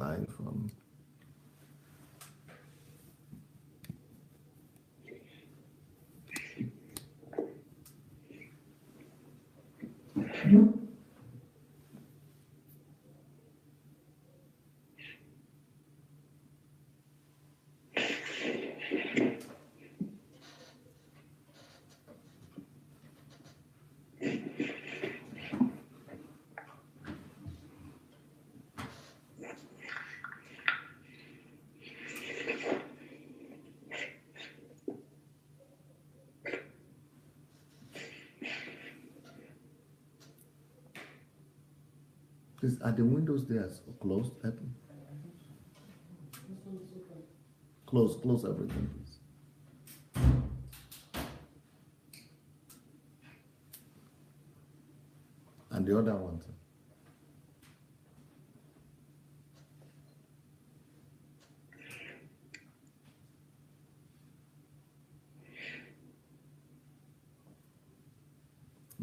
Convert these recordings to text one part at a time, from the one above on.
live on. Please, are the windows there closed? Close everything, please. And the other one, sir.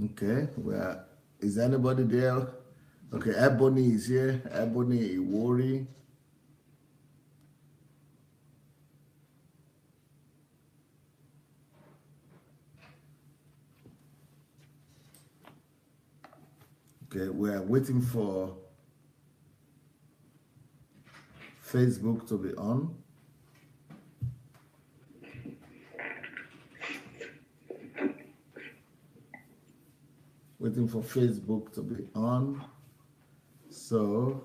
Okay, well, is anybody there? Okay, Ebony is here. Ebony Iwori. Okay, we are waiting for Facebook to be on. Waiting for Facebook to be on. So,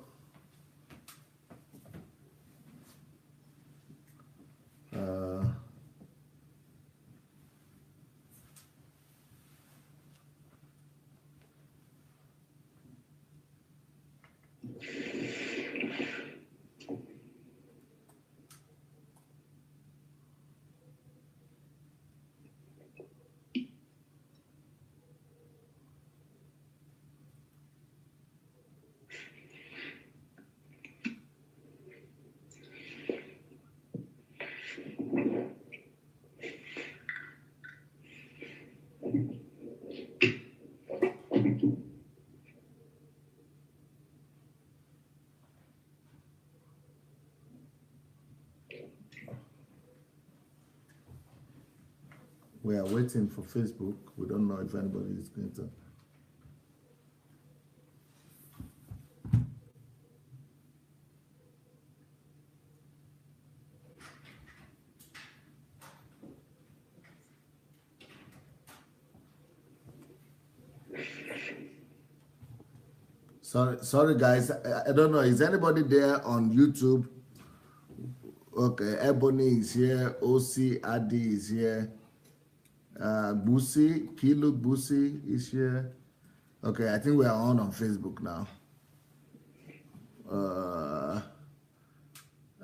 we are waiting for Facebook. We don't know if anybody is going to. Sorry guys, I don't know. Is anybody there on YouTube? Okay, Ebony is here. OC Adi is here. Busi, Kilo Busi is here. Okay, I think we are on Facebook now.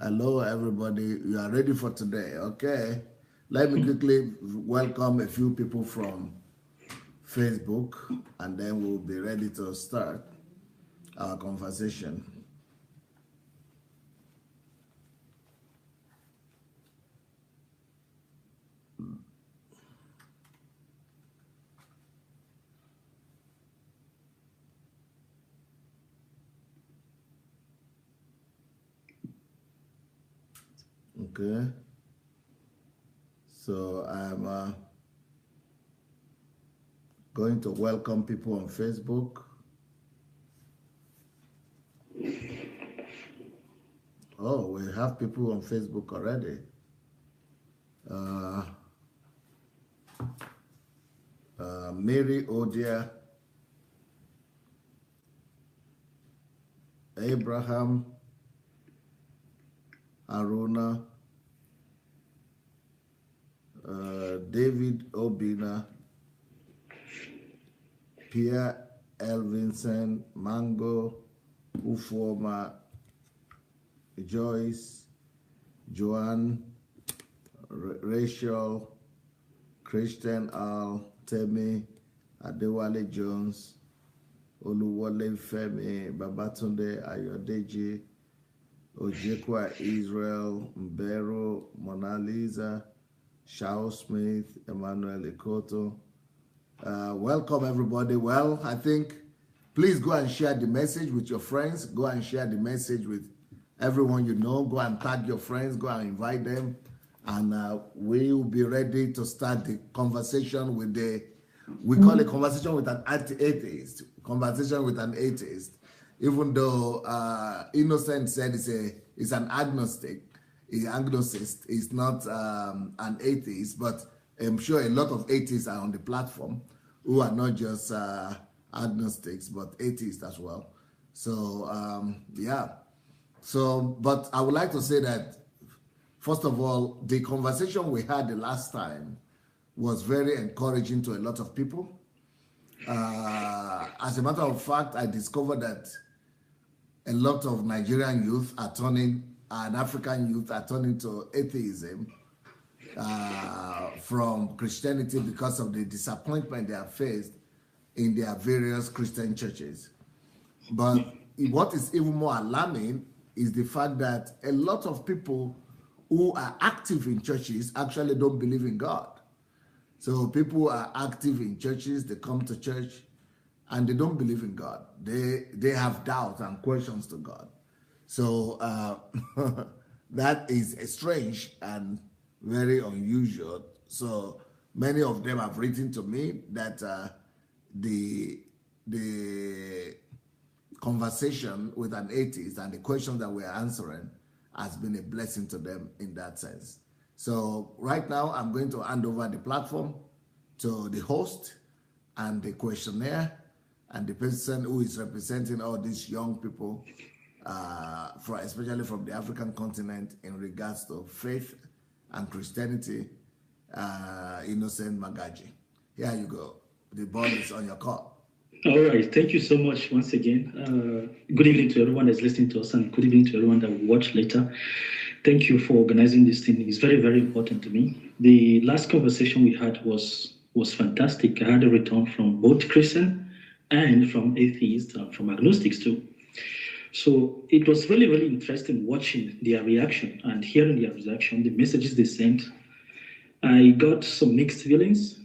Hello everybody, you are ready for today? Okay, let me quickly welcome a few people from Facebook, and then we'll be ready to start our conversation. Okay, so I'm going to welcome people on Facebook. Oh, we have people on Facebook already. Mary Odia, Abraham, Aruna, David Obina, Pierre Elvinson, Mango, Ufuoma, Joyce, Joanne, Rachel, Christian Al, Temi, Adewale Jones, Oluwole Femi, Babatunde Ayodeji, Ojekwa Israel, Mbero, Mona Lisa, Shao Smith, Emmanuel Ikoto. Welcome everybody. Well, I think please go and share the message with your friends. Go and share the message with everyone you know, go and tag your friends, go and invite them, and we will be ready to start the conversation with we call it conversation with an atheist, conversation with an atheist, even though Innocent said it's an agnostic, agnosist, is not an atheist, but I'm sure a lot of atheists are on the platform who are not just agnostics, but atheists as well. So, yeah. So, but I would like to say that, first of all, the conversation we had the last time was very encouraging to a lot of people. As a matter of fact, I discovered that a lot of Nigerian youth are turning, and African youth are turning to atheism from Christianity because of the disappointment they have faced in their various Christian churches. But what is even more alarming is the fact that a lot of people who are active in churches actually don't believe in God. So people are active in churches, they come to church, and they don't believe in God. They have doubts and questions to God. So that is strange and very unusual. So many of them have written to me that the conversation with an atheist and the questions that we're answering has been a blessing to them in that sense. So right now, I'm going to hand over the platform to the host and the questionnaire and the person who is representing all these young people, especially from the African continent, in regards to faith and Christianity, Innocent Magaji. Here you go. The ball is on your court. All right. Thank you so much once again. Good evening to everyone that's listening to us, and good evening to everyone that will watch later. Thank you for organizing this thing. It's very, very important to me. The last conversation we had was fantastic. I had a return from both Christian and from atheists and from agnostics too. So it was really, really interesting watching their reaction and hearing their reaction, the messages they sent. I got some mixed feelings,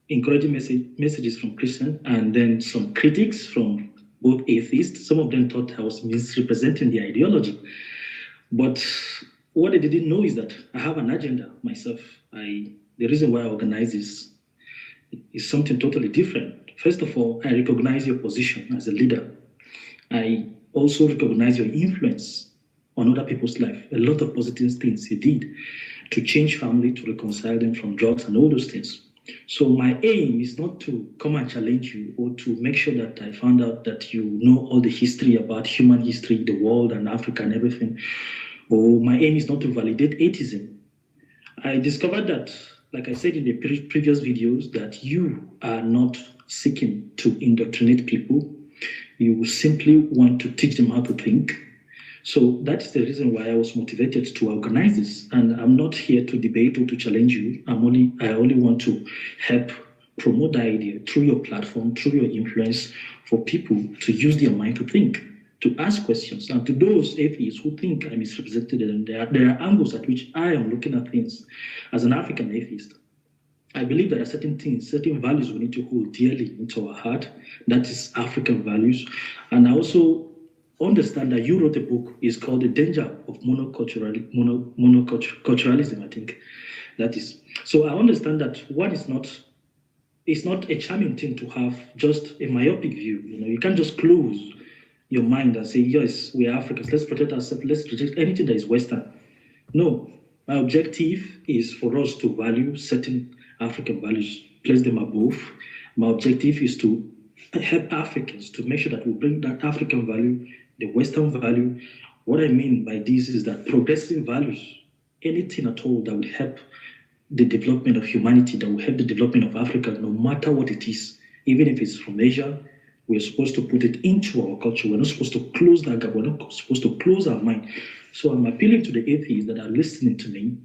encouraging messages from Christian, and then some critics from both atheists. Some of them thought I was misrepresenting the ideology. But what they didn't know is that I have an agenda myself. The reason why I organize this is something totally different. First of all, I recognize your position as a leader. I also recognize your influence on other people's life. A lot of positive things you did to change family, to reconcile them from drugs and all those things. So my aim is not to come and challenge you or to make sure that I found out that you know all the history about human history, the world and Africa and everything. Or my aim is not to validate atheism. I discovered that, like I said in the previous videos, that you are not seeking to indoctrinate people. You simply want to teach them how to think. So that's the reason why I was motivated to organize this. And I'm not here to debate or to challenge you. I only want to help promote the idea through your platform, through your influence, for people to use their mind to think, to ask questions. And to those atheists who think I'm misrepresented, and there are angles at which I am looking at things as an African atheist. I believe there are certain things, certain values we need to hold dearly into our heart. That is African values. And I also understand that you wrote a book. It's called The Danger of Monoculturalism, I think that is. So I understand that it's not a charming thing to have just a myopic view. You can't just close your mind and say, yes, we are Africans, let's protect ourselves, let's reject anything that is Western. No, my objective is for us to value certain African values, place them above. My objective is to help Africans to make sure that we bring that African value, the Western value. What I mean by this is that progressive values, anything at all that would help the development of humanity, that will help the development of Africa, no matter what it is, even if it's from Asia, we're supposed to put it into our culture. We're not supposed to close that gap. We're not supposed to close our mind. So I'm appealing to the atheists that are listening to me.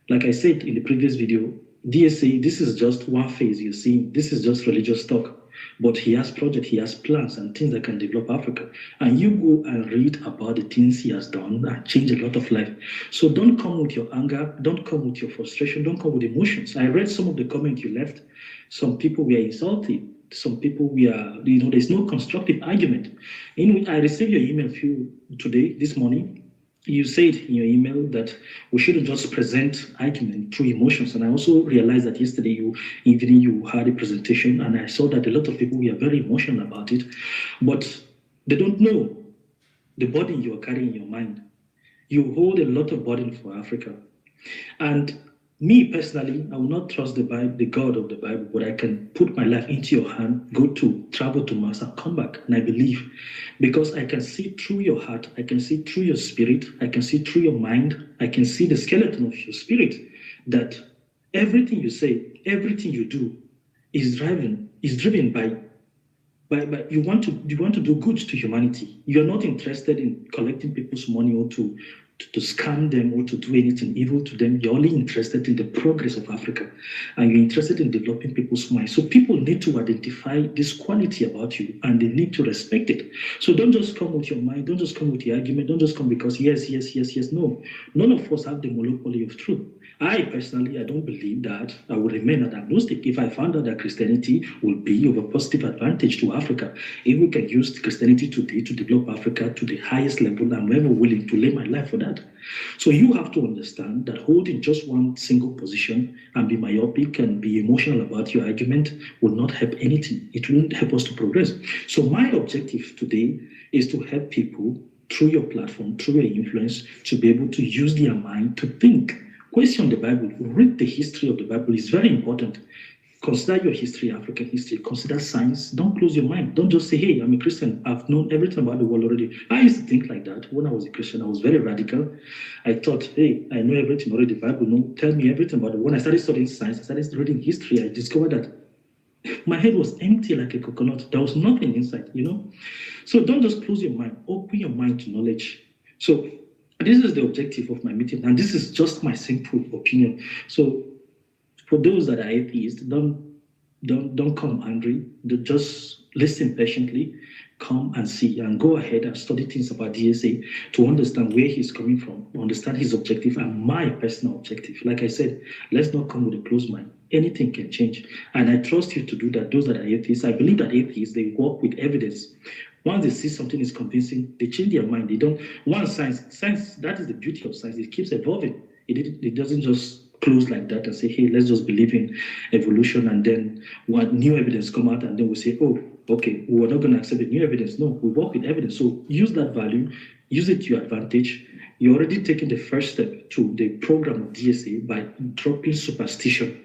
Like I said in the previous video, DSA, this is just one phase you're seeing. This is just religious talk. But he has projects, he has plans and things that can develop Africa. And you go and read about the things he has done and change a lot of life. So don't come with your anger, don't come with your frustration, don't come with emotions. I read some of the comments you left. Some people were insulted. Some people there's no constructive argument. I received your email this morning, you said in your email that we shouldn't just present argument through emotions. And I also realized that yesterday evening you had a presentation, and I saw that a lot of people were very emotional about it, but they don't know the burden you are carrying in your mind. You hold a lot of burden for Africa. And me personally, I will not trust the Bible, the God of the Bible, but I can put my life into your hand, travel to Mars and come back. And I believe, because I can see through your heart, I can see through your spirit, I can see through your mind, I can see the skeleton of your spirit, that everything you say, everything you do is driven by you want to do good to humanity. You're not interested in collecting people's money or to scam them or to do anything evil to them. You're only interested in the progress of Africa, and you're interested in developing people's minds. So people need to identify this quality about you, and they need to respect it. So don't just come with your mind, don't just come with the argument, don't just come because yes. No, none of us have the monopoly of truth. I personally, I don't believe that I will remain an agnostic if I found out that Christianity will be of a positive advantage to Africa. If we can use Christianity today to develop Africa to the highest level, I'm ever willing to lay my life for that. So you have to understand that holding just one single position and be myopic and be emotional about your argument will not help anything. It won't help us to progress. So my objective today is to help people through your platform, through your influence, to be able to use their mind to think. Question the Bible, read the history of the Bible is very important. Consider your history, African history, consider science. Don't close your mind. Don't just say, hey, I'm a Christian. I've known everything about the world already. I used to think like that when I was a Christian. I was very radical. I thought, hey, I know everything already. The Bible, no, tell me everything about it. When I started studying science, I started reading history, I discovered that my head was empty like a coconut. There was nothing inside, So don't just close your mind. Open your mind to knowledge. So this is the objective of my meeting, and this is just my simple opinion. So for those that are atheists, don't come angry. Just listen patiently, come and see, and go ahead and study things about DSA to understand where he's coming from, understand his objective and my personal objective. Like I said, let's not come with a closed mind. Anything can change, and I trust you to do that. Those that are atheists, I believe that atheists, they work with evidence. Once they see something is convincing, they change their mind. They don't. Science, that is the beauty of science. It keeps evolving. It doesn't just close like that and say, hey, let's just believe in evolution, and then what new evidence come out, and then we say, oh, okay, we're not going to accept the new evidence. No, we work with evidence. So use that value, use it to your advantage. You're already taking the first step to the program of DSA by dropping superstition.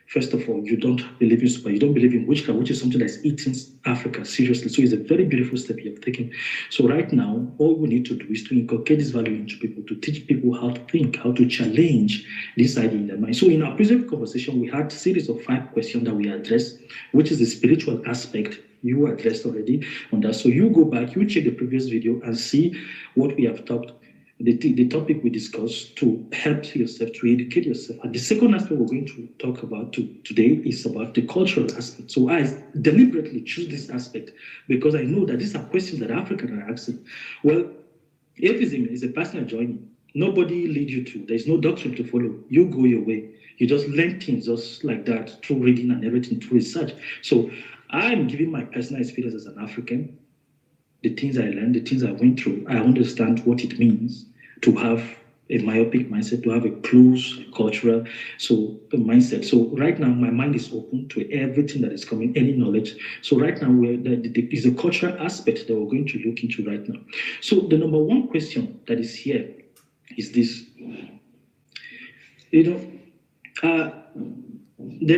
First of all, you don't believe in witchcraft, which is something that's eating Africa seriously. So it's a very beautiful step you have taken. So right now, all we need to do is to inculcate this value into people, to teach people how to think, how to challenge this idea in their mind. So in our previous conversation, we had a series of 5 questions that we addressed, which is the spiritual aspect. You addressed already on that. So you go back, you check the previous video and see what we have talked. The topic we discussed to help yourself, to educate yourself. And the second aspect we're going to talk about today is about the cultural aspect. So I deliberately choose this aspect because I know that these are questions that Africans are asking. Well, atheism is a personal journey. Nobody leads you to. There's no doctrine to follow. You go your way. You just learn things just like that through reading and everything, through research. So I'm giving my personal experience as an African. The things I learned, the things I went through, I understand what it means to have a myopic mindset, to have a close cultural mindset. So right now, my mind is open to everything that is coming, any knowledge. So right now, there is a cultural aspect that we're going to look into right now. So the number one question that is here is this. There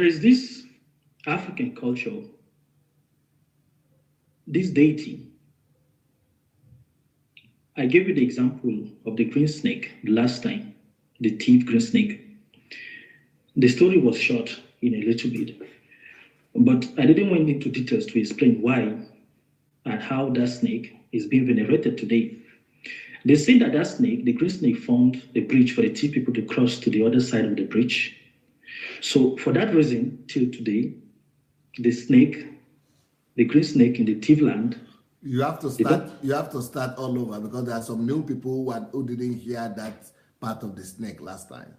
is this African culture, this deity. I gave you the example of the green snake last time, the thief green snake. The story was short in a little bit, but I didn't went into details to explain why and how that snake is being venerated today. They say that snake, the green snake, formed a bridge for the thief people to cross to the other side of the bridge. So for that reason, till today, the green snake in the thief land, you have to start all over because there are some new people who didn't hear that part of the snake last time.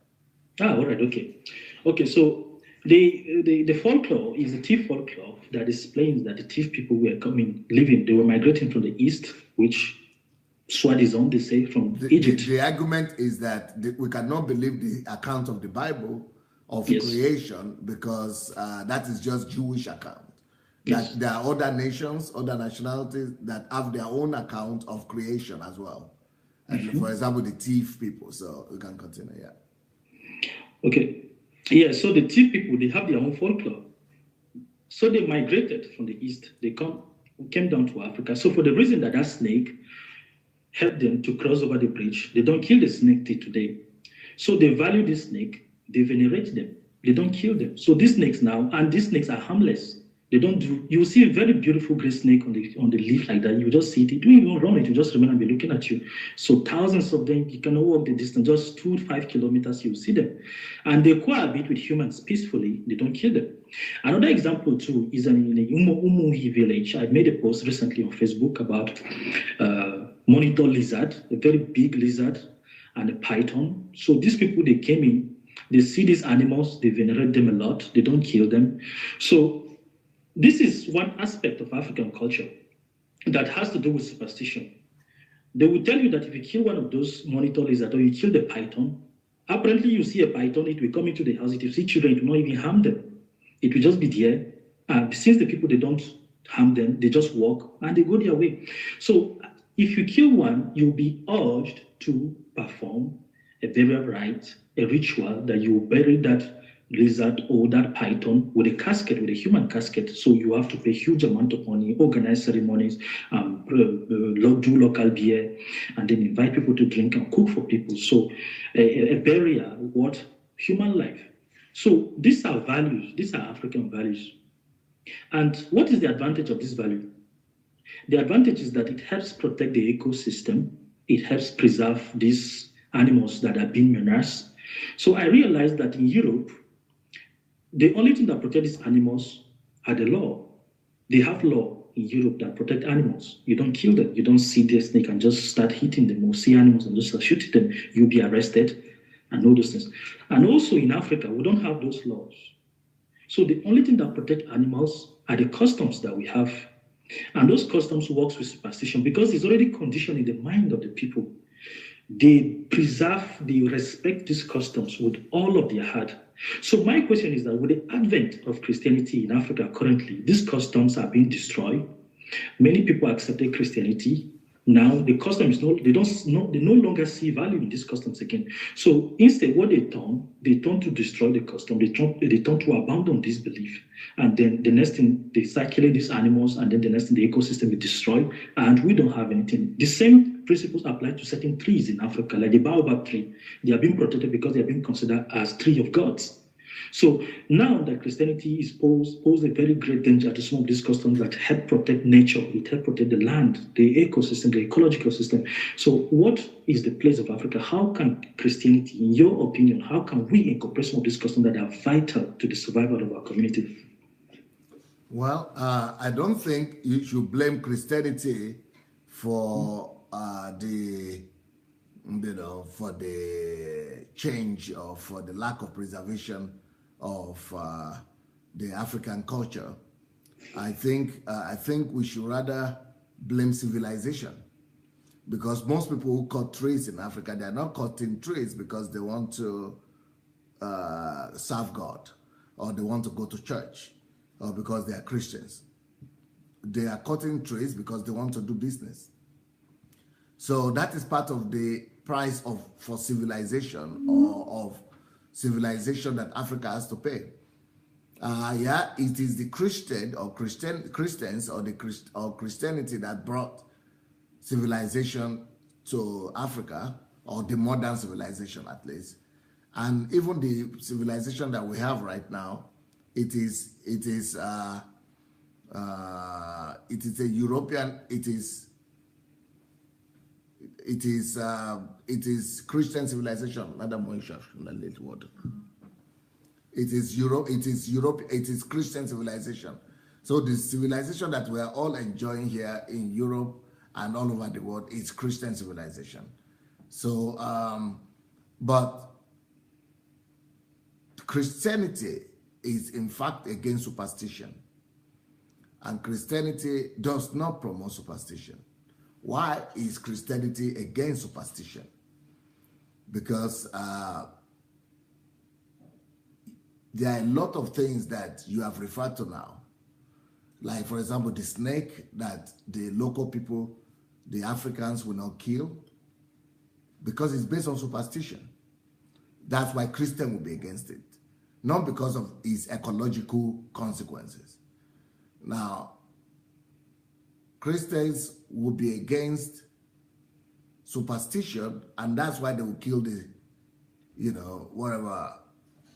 All right, okay. So the folklore is the thief folklore that explains that the thief people were living. They were migrating from the east, which soi-disant, they say, from Egypt. The argument is that we cannot believe the account of the Bible of creation because that is just Jewish account. That there are other nations, other nationalities that have their own account of creation as well. And for example, the Thief people. So we can continue, Okay. Yeah, so the Thief people, they have their own folklore. So they migrated from the east. They came down to Africa. So for the reason that snake helped them to cross over the bridge, they don't kill the snake till today. So they value this snake, they venerate them, they don't kill them. So these snakes now, and these snakes are harmless. They don't do, you see a very beautiful gray snake on the leaf like that, you just see it, it don't even run, it will just remain and be looking at you. So thousands of them, you cannot walk the distance, just 2 to 5 kilometers, you see them. And they cohabit with humans peacefully, they don't kill them. Another example too is in the Umuhi village. I made a post recently on Facebook about monitor lizard, a very big lizard, and a python. So these people, they came in, they see these animals, they venerate them a lot, they don't kill them. So this is one aspect of African culture that has to do with superstition. They will tell you that if you kill one of those monitor lizards or you kill the python, apparently you see a python, it will come into the house, it will see children, it will not even harm them. It will just be there. Since the people, they don't harm them, they just walk and they go their way. So if you kill one, you'll be urged to perform a burial rite, a ritual that you will bury that lizard or that python with a casket, with a human casket. So you have to pay a huge amount of money, organize ceremonies, do local beer, and then invite people to drink and cook for people. So a burial, what? Human life. So these are values, these are African values. And what is the advantage of this value? The advantage is that it helps protect the ecosystem. It helps preserve these animals that are being menaced. So I realized that in Europe, the only thing that protects these animals are the law. They have law in Europe that protect animals. You don't kill them. You don't see the snake and just start hitting them or see animals and just start shooting them. You'll be arrested and all those things. And also in Africa, we don't have those laws. So the only thing that protect animals are the customs that we have. And those customs works with superstition because it's already conditioned in the mind of the people. They preserve, they respect these customs with all of their heart. So my question is that with the advent of Christianity in Africa currently, these customs are being destroyed. Many people accepted Christianity. Now the customs, they no longer see value in these customs again. So instead, what they turn to destroy the custom. They turn to abandon this belief. And then the next thing, they start killing these animals, and then the next thing, the ecosystem is destroyed, and we don't have anything. The same principles apply to certain trees in Africa, like the baobab tree. They are being protected because they are being considered as tree of gods. So now that Christianity is pose a very great danger to some of these customs that help protect nature, it help protect the land, the ecosystem, the ecological system. So what is the place of Africa? How can Christianity, in your opinion, how can we incorporate some of these customs that are vital to the survival of our community? Well, I don't think you should blame Christianity for for the change or for the lack of preservation of the African culture. I think we should rather blame civilization, because most people who cut trees in Africa, they are not cutting trees because they want to serve God or they want to go to church or because they are Christians. They are cutting trees because they want to do business. So that is part of the price for civilization or of civilization that Africa has to pay. It is the Christians or Christianity that brought civilization to Africa, or the modern civilization at least. And even the civilization that we have right now, it is a European. It is Christian civilization. Madam Moisha, water. It is Europe. It is Christian civilization. So the civilization that we are all enjoying here in Europe and all over the world is Christian civilization. So, but Christianity is in fact against superstition, and Christianity does not promote superstition. Why is Christianity against superstition? Because there are a lot of things that you have referred to now. Like, for example, the snake that the local people, the Africans, will not kill because it's based on superstition. That's why Christians will be against it, not because of its ecological consequences. Now, Christians will be against superstition, and that's why they will kill the, whatever,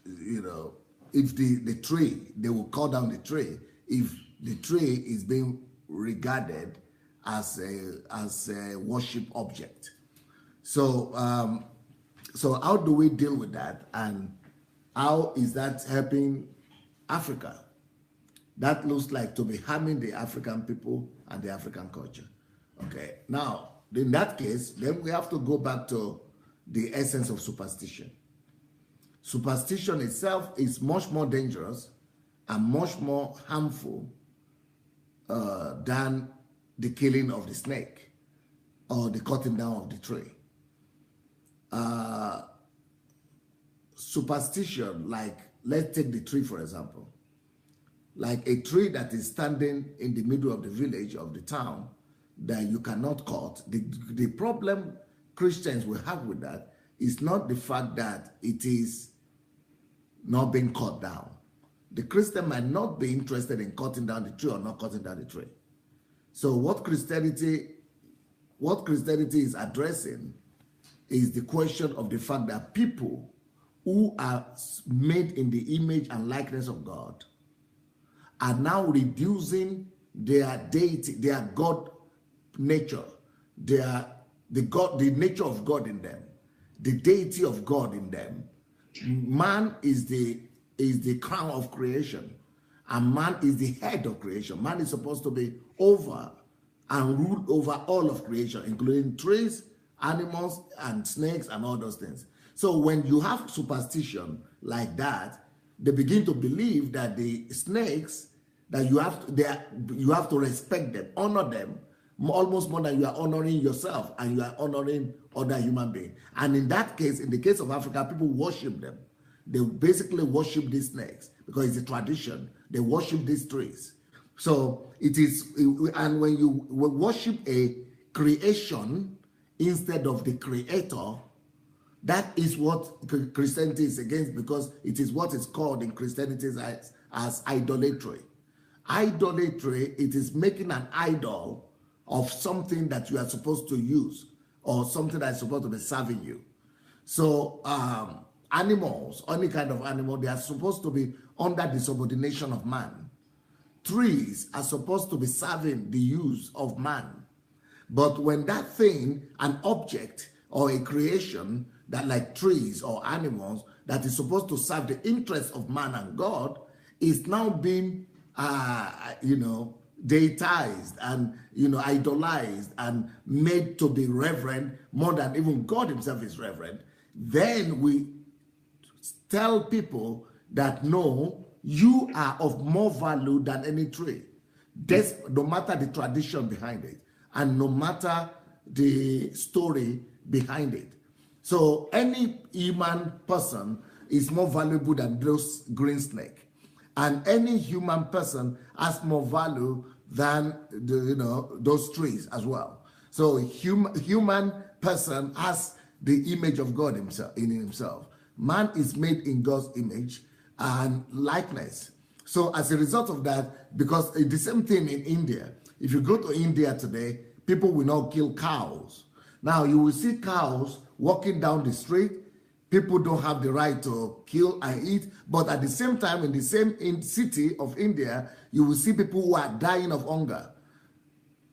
if the tree, they will cut down the tree if the tree is being regarded as a worship object. So so how do we deal with that, and how is that helping Africa? That looks like to be harming the African people and the African culture. Okay, now in that case, then we have to go back to the essence of superstition. Superstition itself is much more dangerous and much more harmful than the killing of the snake or the cutting down of the tree. Superstition, like, let's take the tree for example. Like a tree that is standing in the middle of the village, of the town, that you cannot cut. The problem Christians will have with that is not the fact that it is not being cut down. The Christian might not be interested in cutting down the tree or not cutting down the tree. So what Christianity is addressing is the question of the fact that people who are made in the image and likeness of God are now reducing their deity, their God nature, the nature of God in them, the deity of God in them. Man is the crown of creation, and man is the head of creation. Man is supposed to be over and rule over all of creation, including trees, animals, and snakes, and all those things. So when you have superstition like that, they begin to believe that the snakes, that you have to respect them, honor them, almost more than you are honoring yourself and you are honoring other human beings. And in that case, in the case of Africa, people worship them. They basically worship these snakes because it's a tradition. They worship these trees. So it is, and when you worship a creation instead of the creator, that is what Christianity is against, because it is what is called in Christianity as idolatry. Idolatry, it is making an idol of something that you are supposed to use or something that is supposed to be serving you. So animals, any kind of animal, they are supposed to be under the subordination of man. Trees are supposed to be serving the use of man. But when that thing, an object or a creation that, like trees or animals, that is supposed to serve the interests of man and God, is now being deitized and idolized and made to be reverend more than even God himself is reverend, then we tell people that no, you are of more value than any tree. No matter the tradition behind it and no matter the story behind it. So any human person is more valuable than those green snake. And any human person has more value than those trees as well. So human person has the image of God in himself. Man is made in God's image and likeness. So as a result of that, because it's the same thing in India. If you go to India today, people will not kill cows. Now you will see cows walking down the street. People don't have the right to kill and eat, but at the same time, in the same city of India, you will see people who are dying of hunger.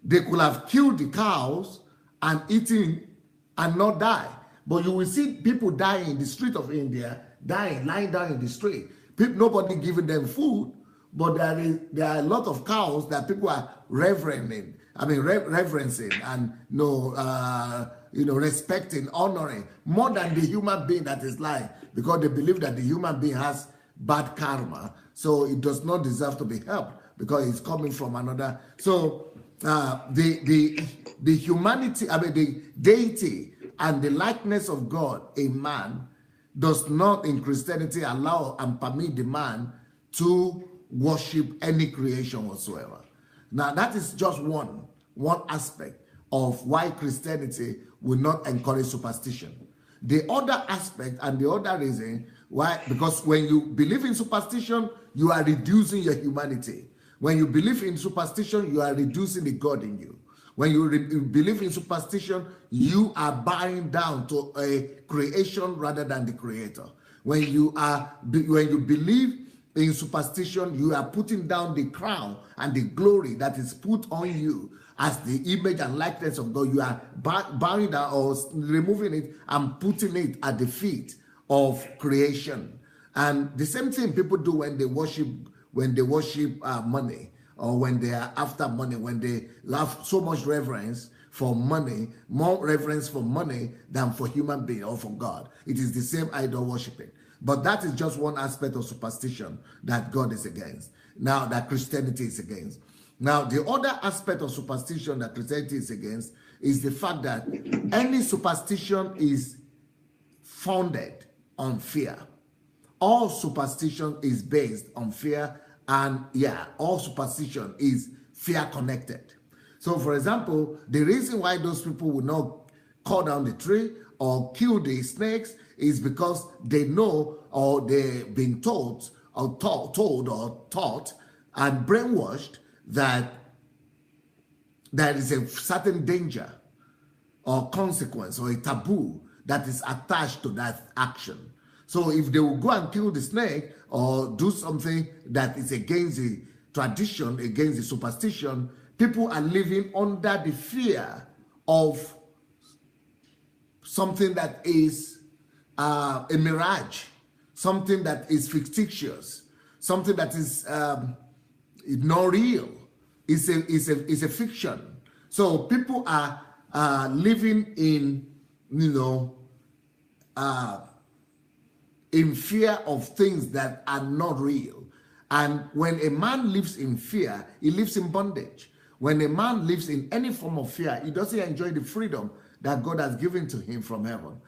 They could have killed the cows and eaten and not die. But you will see people dying in the street of India, lying down in the street. Nobody giving them food, but there are a lot of cows that people are reverencing and respecting, honoring, more than the human being that is lying, because they believe that the human being has bad karma, so it does not deserve to be helped because it's coming from another. So the humanity, I mean the deity and the likeness of God in man does not in Christianity allow and permit the man to worship any creation whatsoever. Now that is just one aspect of why Christianity will not encourage superstition. The other aspect and the other reason why, because when you believe in superstition, you are reducing your humanity. When you believe in superstition, you are reducing the God in you. When you believe in superstition, you are bowing down to a creation rather than the creator. When you believe in superstition, you are putting down the crown and the glory that is put on you as the image and likeness of God. You are bowing down or removing it and putting it at the feet of creation. And the same thing people do when they worship money, or when they are after money, when they have so much reverence for money, more reverence for money than for human being or for God. It is the same idol worshiping. But that is just one aspect of superstition that God is against. Now, that Christianity is against. Now, the other aspect of superstition that Christianity is against is the fact that any superstition is founded on fear. All superstition is based on fear, and all superstition is fear connected. So, for example, the reason why those people will not cut down the tree or kill the snakes is because they know, or they've been told or taught and brainwashed that there is a certain danger or consequence or a taboo that is attached to that action. So if they will go and kill the snake or do something that is against the tradition, against the superstition, people are living under the fear of something that is a mirage, something that is fictitious, something that is not real. It's a fiction. So people are living in, in fear of things that are not real. And when a man lives in fear, he lives in bondage. When a man lives in any form of fear, he doesn't enjoy the freedom that God has given to him from heaven.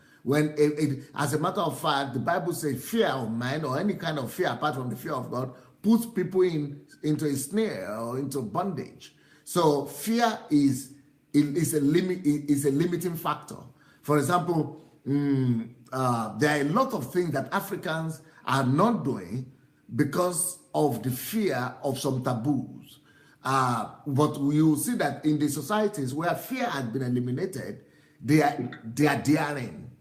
As a matter of fact, the Bible says fear of man, or any kind of fear apart from the fear of God, puts people into a snare or into bondage. So fear is a limiting factor. For example, there are a lot of things that Africans are not doing because of the fear of some taboos. But you will see that in the societies where fear has been eliminated, they are daring.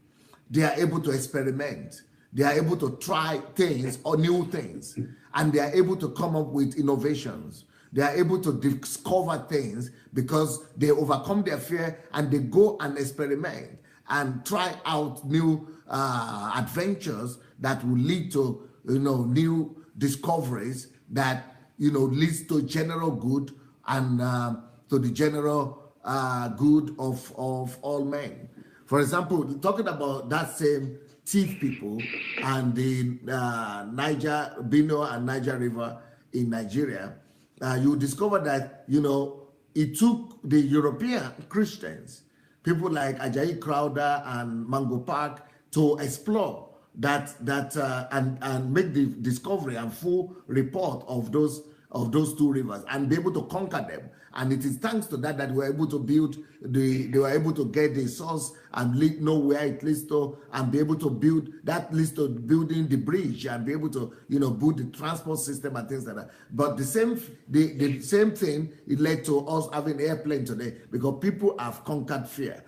They are able to experiment. They are able to try things or new things. And they are able to come up with innovations. They are able to discover things because they overcome their fear and they go and experiment and try out new adventures that will lead to new discoveries that leads to general good and to the general good of all men. For example, talking about that same thief people and the Benue and Niger River in Nigeria, you discover that it took the European Christians, people like Ajayi Crowder and Mango Park, to explore that and make the discovery and full report of those two rivers and be able to conquer them. And it is thanks to that we were able to they were able to get the source and know where it leads to, and be able to build that leads to building the bridge and be able to build the transport system and things like that. But the same thing, it led to us having airplane today because people have conquered fear.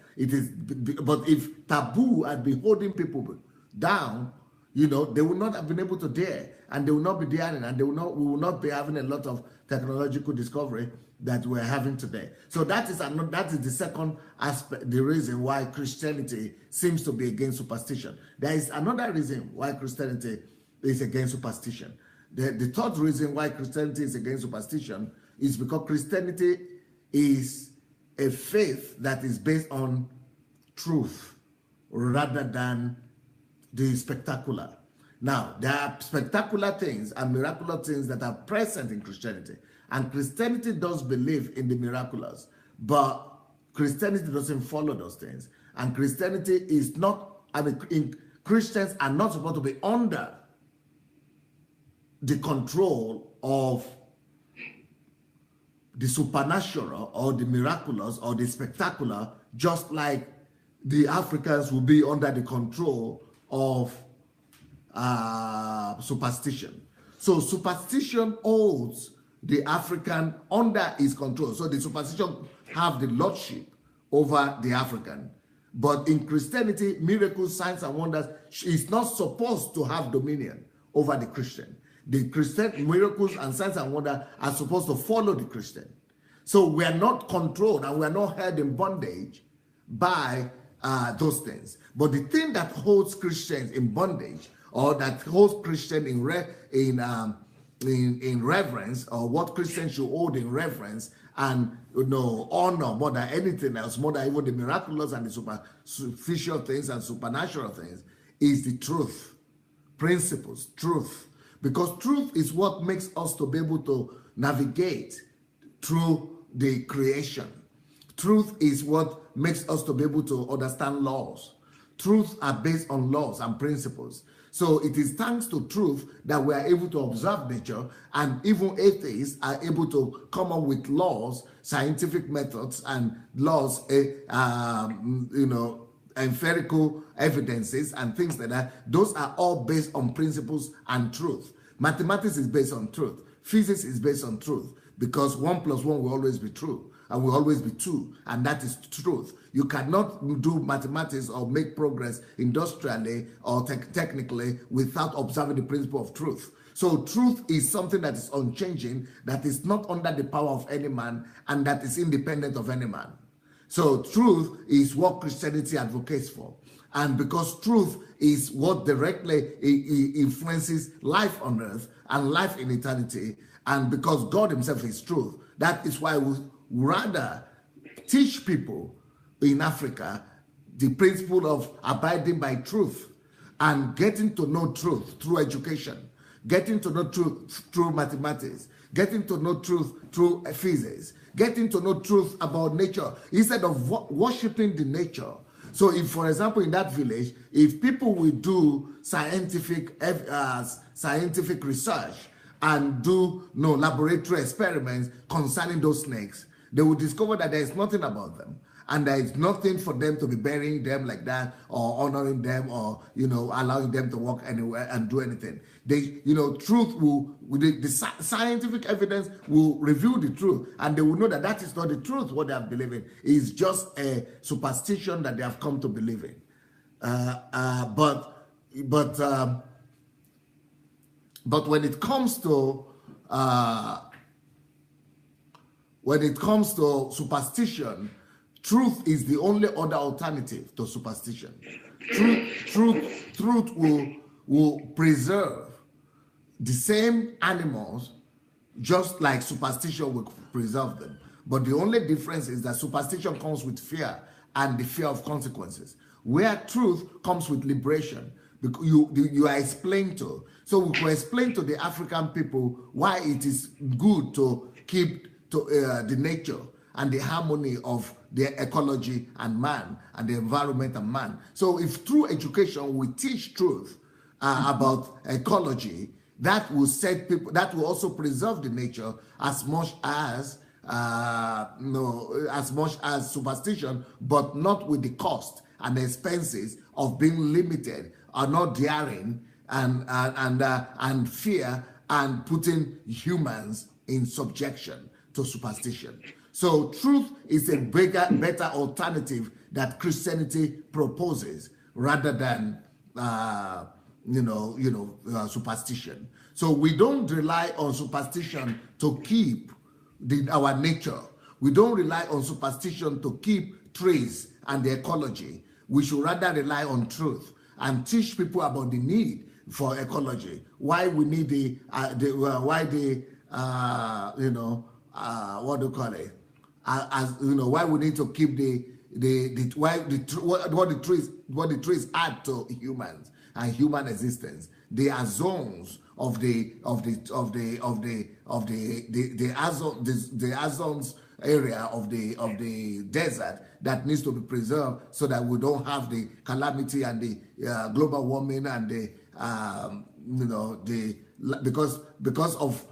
But if taboo had been holding people down, they would not have been able to dare, and they will not be daring, and we will not be having a lot of technological discovery that we're having today. So that is the second aspect, the reason why Christianity seems to be against superstition. There is another reason why Christianity is against superstition. The third reason why Christianity is against superstition is because Christianity is a faith that is based on truth rather than the spectacular. Now, there are spectacular things and miraculous things that are present in Christianity. And Christianity does believe in the miraculous, but Christianity doesn't follow those things. And Christianity is not, Christians are not supposed to be under the control of the supernatural or the miraculous or the spectacular, just like the Africans will be under the control of superstition. So superstition holds the African under his control. So the superstition have the lordship over the African. But in Christianity, miracles, signs, and wonders is not supposed to have dominion over the Christian. The Christian miracles and signs and wonders are supposed to follow the Christian. So we are not controlled and we are not held in bondage by those things. But the thing that holds Christians in bondage, or that holds Christians in reverence, or what Christians should hold in reverence and honor more than anything else, more than even the miraculous and the superficial things and supernatural things, is the truth, principles, truth. Because truth is what makes us to be able to navigate through the creation. Truth is what makes us to be able to understand laws. Truths are based on laws and principles. So it is thanks to truth that we are able to observe nature, and even atheists are able to come up with laws, scientific methods, and laws, empirical evidences and things like that. Those are all based on principles and truth. Mathematics is based on truth. Physics is based on truth, because 1 + 1 will always be true and will always be 2, and that is truth. You cannot do mathematics or make progress industrially or technically without observing the principle of truth. So truth is something that is unchanging, that is not under the power of any man, and that is independent of any man. So truth is what Christianity advocates for. And because truth is what directly influences life on earth and life in eternity, and because God himself is truth, that is why we rather teach people in Africa the principle of abiding by truth and getting to know truth through education, getting to know truth through mathematics, getting to know truth through physics, getting to know truth about nature instead of worshiping the nature. So if, for example, in that village, if people will do scientific research and do laboratory experiments concerning those snakes, they will discover that there is nothing about them, and there is nothing for them to be burying them like that, or honoring them, or allowing them to walk anywhere and do anything. Truth the scientific evidence will reveal the truth, and they will know that that is not the truth. What they have believed in is just a superstition that they have come to believe in. But when it comes to superstition, truth is the only other alternative to superstition. Truth will preserve the same animals just like superstition will preserve them. But the only difference is that superstition comes with fear and the fear of consequences, where truth comes with liberation. You are explained to. So we can explain to the African people why it is good to keep the nature and the harmony of the ecology and man and the environment and man. So if through education we teach truth about ecology, that will set people, that will also preserve the nature as much as superstition, but not with the cost and expenses of being limited or not daring and fear and putting humans in subjection to superstition. So truth is a better alternative that Christianity proposes rather than superstition. So we don't rely on superstition to keep our nature. We don't rely on superstition to keep trees and the ecology. We should rather rely on truth and teach people about the need for ecology. Why we need why we need to keep what the trees add to humans and human existence. They are zones of the Azores area of the desert that needs to be preserved so that we don't have the calamity and the global warming and the because of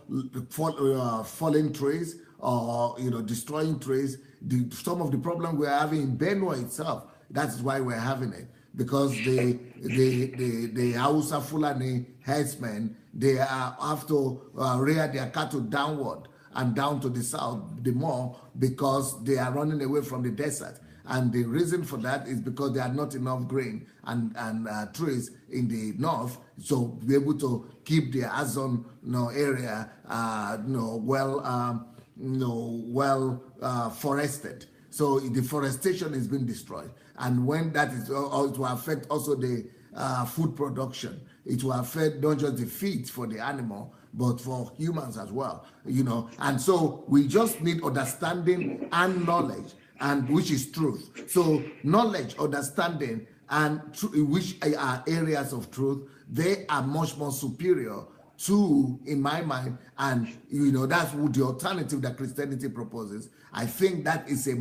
falling trees or destroying trees. Some of the problem we're having in Benue itself, that's why we're having it, because the Hausa Fulani herdsmen, they have to rear their cattle downward and down to the south the more, because they are running away from the desert. And the reason for that is because there are not enough grain and trees in the north, so be able to keep the Azon area forested. So the forestation is being destroyed, and when that is, it will affect also the food production. It will affect not just the feed for the animal, but for humans as well. And so we just need understanding and knowledge, and which is truth. So knowledge, understanding, and which are areas of truth, they are much more superior to, in my mind, and that's the alternative that Christianity proposes. I think that is a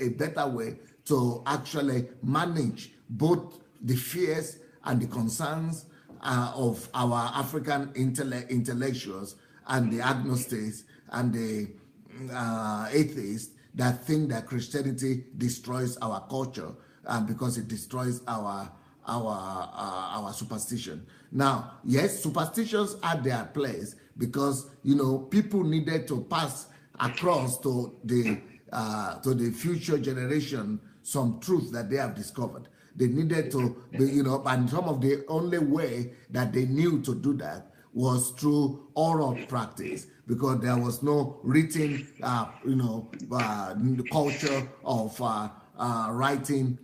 better way to actually manage both the fears and the concerns of our African intellectuals and the agnostics and the atheists that think that Christianity destroys our culture, because it destroys our superstition. Now, yes, superstitions had their place, because people needed to pass across to the future generation some truth that they have discovered. They needed to be, and some of the only way that they knew to do that was through oral practice, because there was no written culture of writing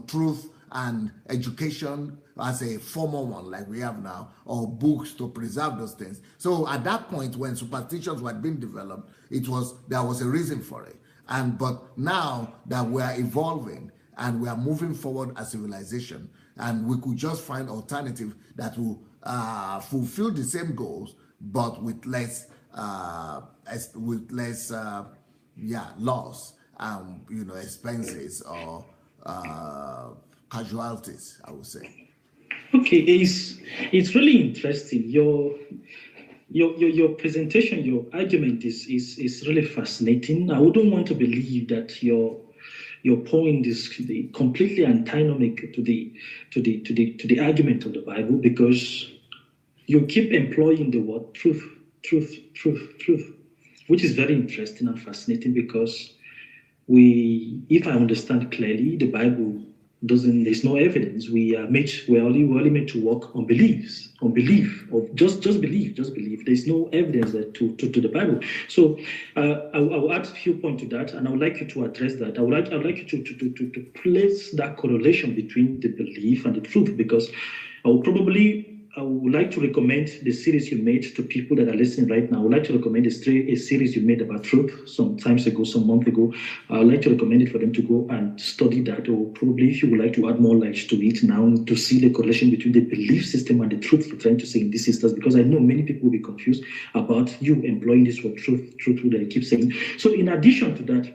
truth and education as a formal one like we have now, or books to preserve those things. So at that point, when superstitions were being developed, there was a reason for it. But now that we are evolving and we are moving forward as civilization, and we could just find alternative that will fulfill the same goals, but with less loss, expenses or casualties, I would say. Okay, it's really interesting. Your presentation, your argument is really fascinating. I wouldn't want to believe that your point is completely antinomic to the argument of the Bible, because you keep employing the word truth, which is very interesting and fascinating, because if I understand clearly, the Bible there's no evidence. We're only meant to work on belief, or just believe. There's no evidence to the Bible. So I will add a few points to that, and I would like you to address that. I would like you to place that correlation between the belief and the truth, because I would like to recommend the series you made to people that are listening right now. I would like to recommend a series you made about truth some months ago. I would like to recommend it for them to go and study that, or probably if you would like to add more light to it now, to see the correlation between the belief system and the truth you're trying to say in these systems, because I know many people will be confused about you employing this word truth that you keep saying. So in addition to that,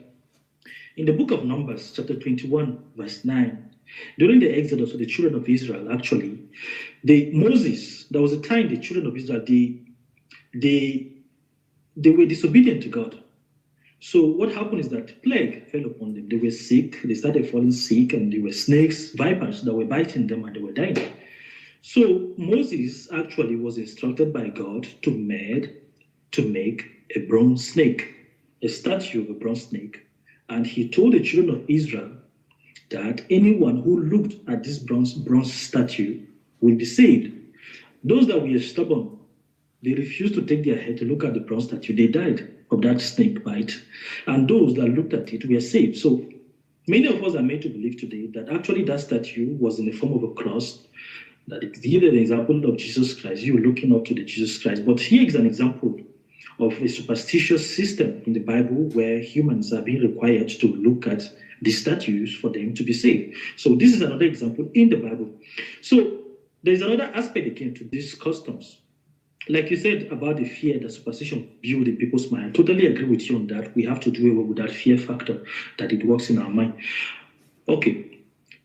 in the book of Numbers, chapter 21, verse 9, during the Exodus of the children of Israel, actually, there was a time the children of Israel, they were disobedient to God. So what happened is that plague fell upon them. They were sick, they started falling sick, and there were snakes, vipers that were biting them, and they were dying. So Moses actually was instructed by God to make a bronze snake, a statue of a bronze snake. And he told the children of Israel that anyone who looked at this bronze statue will be saved. Those that were stubborn, they refused to take their head to look at the bronze statue. They died of that snake bite. And those that looked at it were saved. So many of us are made to believe today that actually that statue was in the form of a cross, that it gave an example of Jesus Christ, you looking up to the Jesus Christ. But here is an example of a superstitious system in the Bible where humans are being required to look at the statues for them to be saved. So this is another example in the Bible. So there's another aspect again to these customs. like you said about the fear that superstition build in people's mind, I totally agree with you on that. We have to do away with that fear factor that it works in our mind. Okay.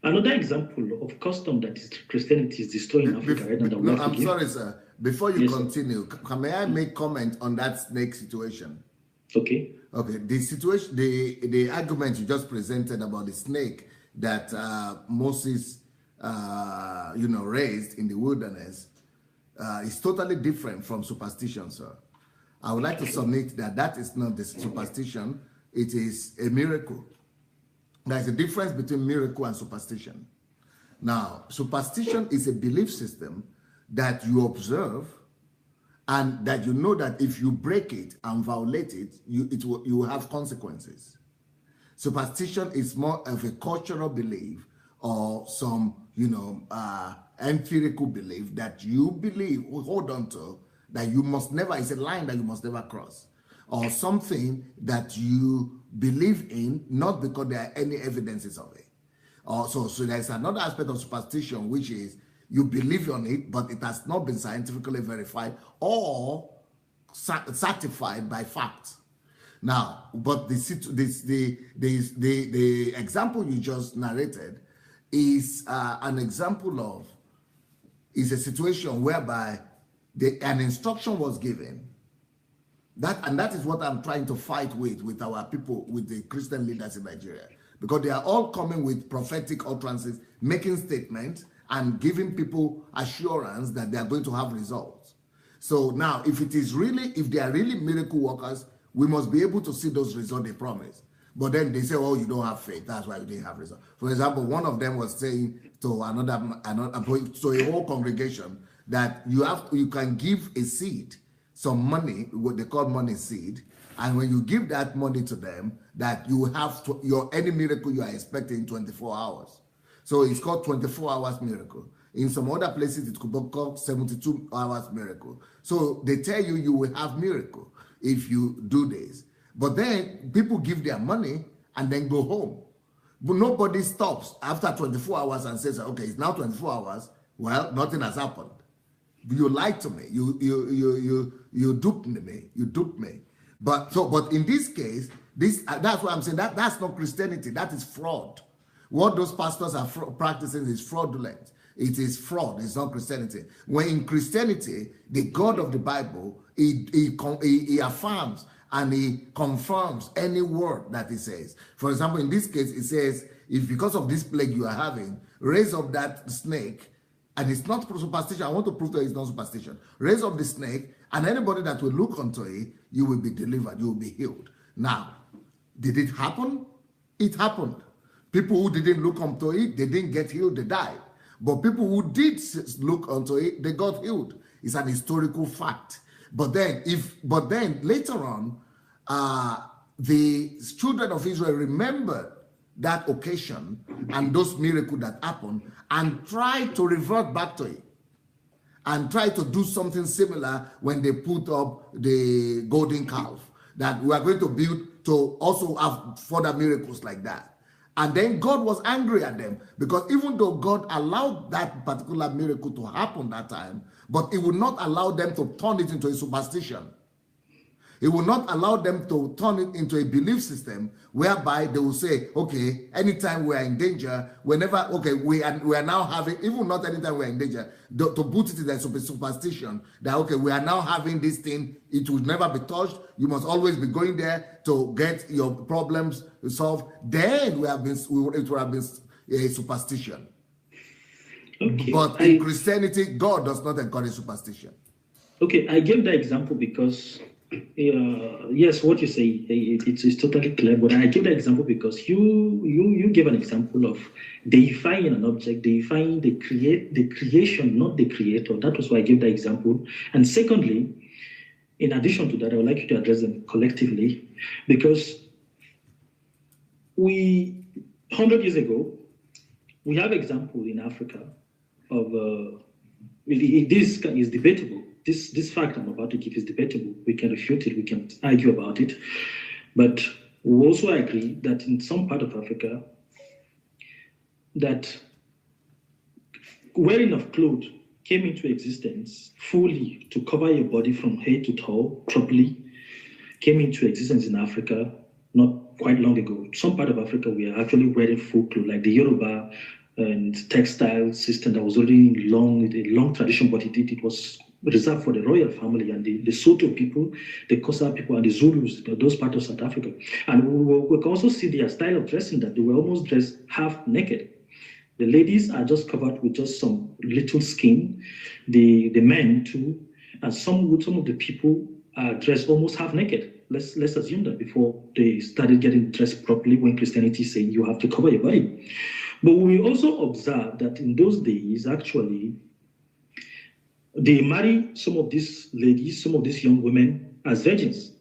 Another example of custom that is Christianity is destroying Africa, right? And No, I'm sorry, sir. Before you Yes, continue, may I make comment on that snake situation? okay. Okay, the situation, the argument you just presented about the snake that Moses, raised in the wilderness is totally different from superstition, sir. I would like to submit that that is not the superstition; it is a miracle. There's a difference between miracle and superstition. Now, superstition is a belief system that you observe and that you know that if you break it and violate it, you will have consequences. Superstition is more of a cultural belief or some, empirical belief that you believe, hold on to, that you must never, it's a line that you must never cross, or something that you believe in, not because there are any evidences of it. So there's another aspect of superstition, which is you believe on it, but it has not been scientifically verified or certified by fact. Now, but the example you just narrated is an example of is a situation whereby an instruction was given. That is what I'm trying to fight with our people, with the Christian leaders in Nigeria, because they are all coming with prophetic utterances, making statements and giving people assurance that they are going to have results. So now, if they are really miracle workers, we must be able to see those results they promise. But then they say, "Oh, you don't have faith. That's why you didn't have results." For example, one of them was saying to to a whole congregation that you can give a seed, some money, what they call money seed, and when you give that money to them, that you will have any miracle you are expecting in 24 hours. So it's called 24 hours miracle. In some other places, it could be called 72 hours miracle. So they tell you will have miracle if you do this. But then people give their money and then go home. But nobody stops after 24 hours and says, "Okay, it's now 24 hours. Well, nothing has happened. You lied to me. You duped me. You duped me." But in this case, that's why I'm saying that's not Christianity. That is fraud. What those pastors are practicing is fraudulent. It is fraud. It's not Christianity. When in Christianity, the God of the Bible, he affirms and he confirms any word that he says. For example, in this case, it says, "If because of this plague you are having, raise up that snake," and it's not superstition. I want to prove that it's not superstition. Raise up the snake, and anybody that will look unto it, you will be delivered. You will be healed. Now, did it happen? It happened. People who didn't look unto it, they didn't get healed, they died. But people who did look unto it, they got healed. It's an historical fact. But then later on, the children of Israel remembered that occasion and those miracles that happened and tried to revert back to it and try to do something similar when they put up the golden calf, that we are going to build to also have further miracles like that. And then God was angry at them, because even though God allowed that particular miracle to happen that time, but it would not allow them to turn it into a superstition. It will not allow them to turn it into a belief system whereby they will say, "Okay, anytime we are in danger, whenever, okay, we are now having," even not anytime we are in danger, to put it in a superstition, that, "Okay, we are now having this thing, it will never be touched, you must always be going there to get your problems solved," then it would have been a superstition. Okay. But in Christianity, God does not encourage superstition. Okay, I gave that example because yes, what you say, it's totally clear, but I give that example because you gave an example of deifying an object, deifying the creation, not the creator. That was why I gave that example. And secondly, in addition to that, I would like you to address them collectively, because 100 years ago, we have example in Africa of this is debatable. This fact I'm about to give is debatable. We can refute it, we can argue about it. But we also agree that in some part of Africa, that wearing of clothes came into existence fully to cover your body from head to toe properly, came into existence in Africa not quite long ago. Some part of Africa, we are actually wearing full clothes, like the Yoruba and textile system that was already a long tradition, but it was reserved for the royal family and the Soto people, the Kosa people, and the Zulus, those parts of South Africa. And we can also see their style of dressing, that they were almost dressed half naked. The ladies are just covered with just some little skin, the men too, and some of the people are dressed almost half naked. Let's assume that before they started getting dressed properly, when Christianity said you have to cover your body. But we also observe that in those days, actually, they marry some of these ladies, some of these young women as virgins.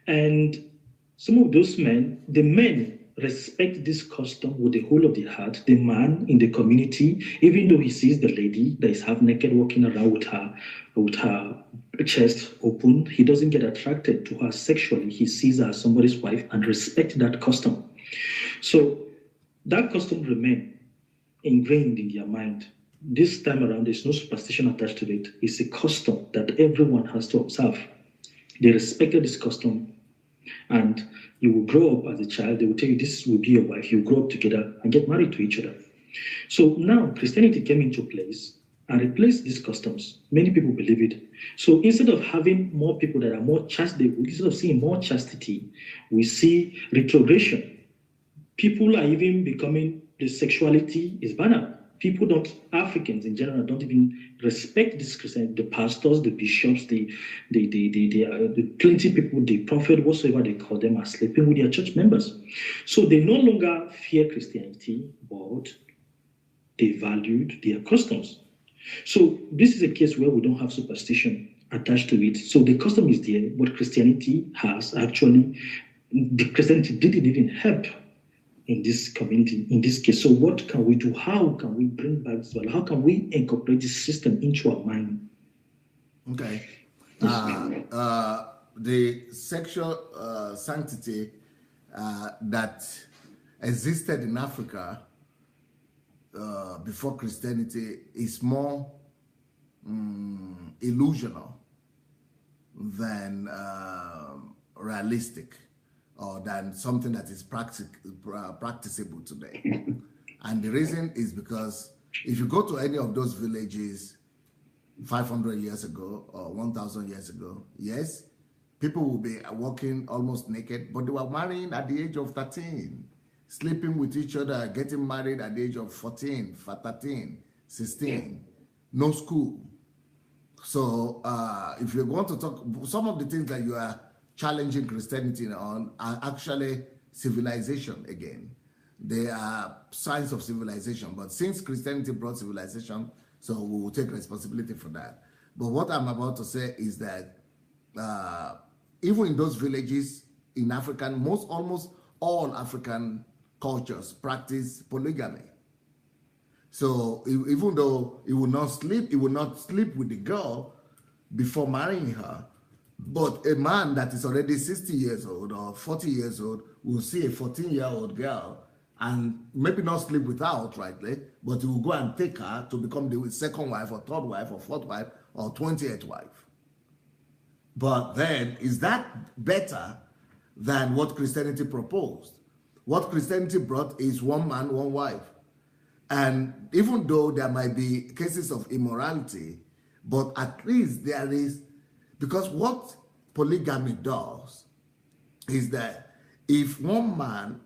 And some of those men, the men respect this custom with the whole of their heart. The man in the community, even though he sees the lady that is half naked walking around with her chest open, he doesn't get attracted to her sexually. He sees her as somebody's wife and respect that custom. So that custom remains ingrained in their mind. This time around, there's no superstition attached to it. It's a custom that everyone has to observe. They respected this custom, and you will grow up as a child. They will tell you this will be your wife. You grow up together and get married to each other. So now Christianity came into place and replaced these customs. Many people believe it. So instead of having more people that are more chaste, instead of seeing more chastity, we see retrogression. People are even becoming, the sexuality is banal. People don't, Africans in general, don't even respect this Christian. The pastors, the bishops, the plenty people, the prophet, whatsoever they call them, are sleeping with their church members. So they no longer fear Christianity, but they valued their customs. So this is a case where we don't have superstition attached to it. So the custom is there, but Christianity has actually, the Christianity didn't even help in this community, in this case. So what can we do? How can we bring back this value? How can we incorporate this system into our mind? Okay. The sexual sanctity that existed in Africa before Christianity is more illusional than realistic, or than something that is practicable today. And the reason is because if you go to any of those villages 500 years ago or 1,000 years ago, yes, people will be walking almost naked, but they were marrying at the age of 13, sleeping with each other, getting married at the age of 14, 13, 16, no school. So if you're going to talk, some of the things that you are challenging Christianity on are actually civilization again. They are signs of civilization, but since Christianity brought civilization, so we will take responsibility for that. But what I'm about to say is that even in those villages in African, almost all African cultures practice polygamy. So even though he will not sleep with the girl before marrying her, but a man that is already 60 years old or 40 years old will see a 14-year-old girl and maybe not sleep with her outrightly, but he will go and take her to become the second wife or third wife or fourth wife or 20th wife. But then, is that better than what Christianity proposed? What Christianity brought is one man, one wife. And even though there might be cases of immorality, but at least there is, because what polygamy does is that if one man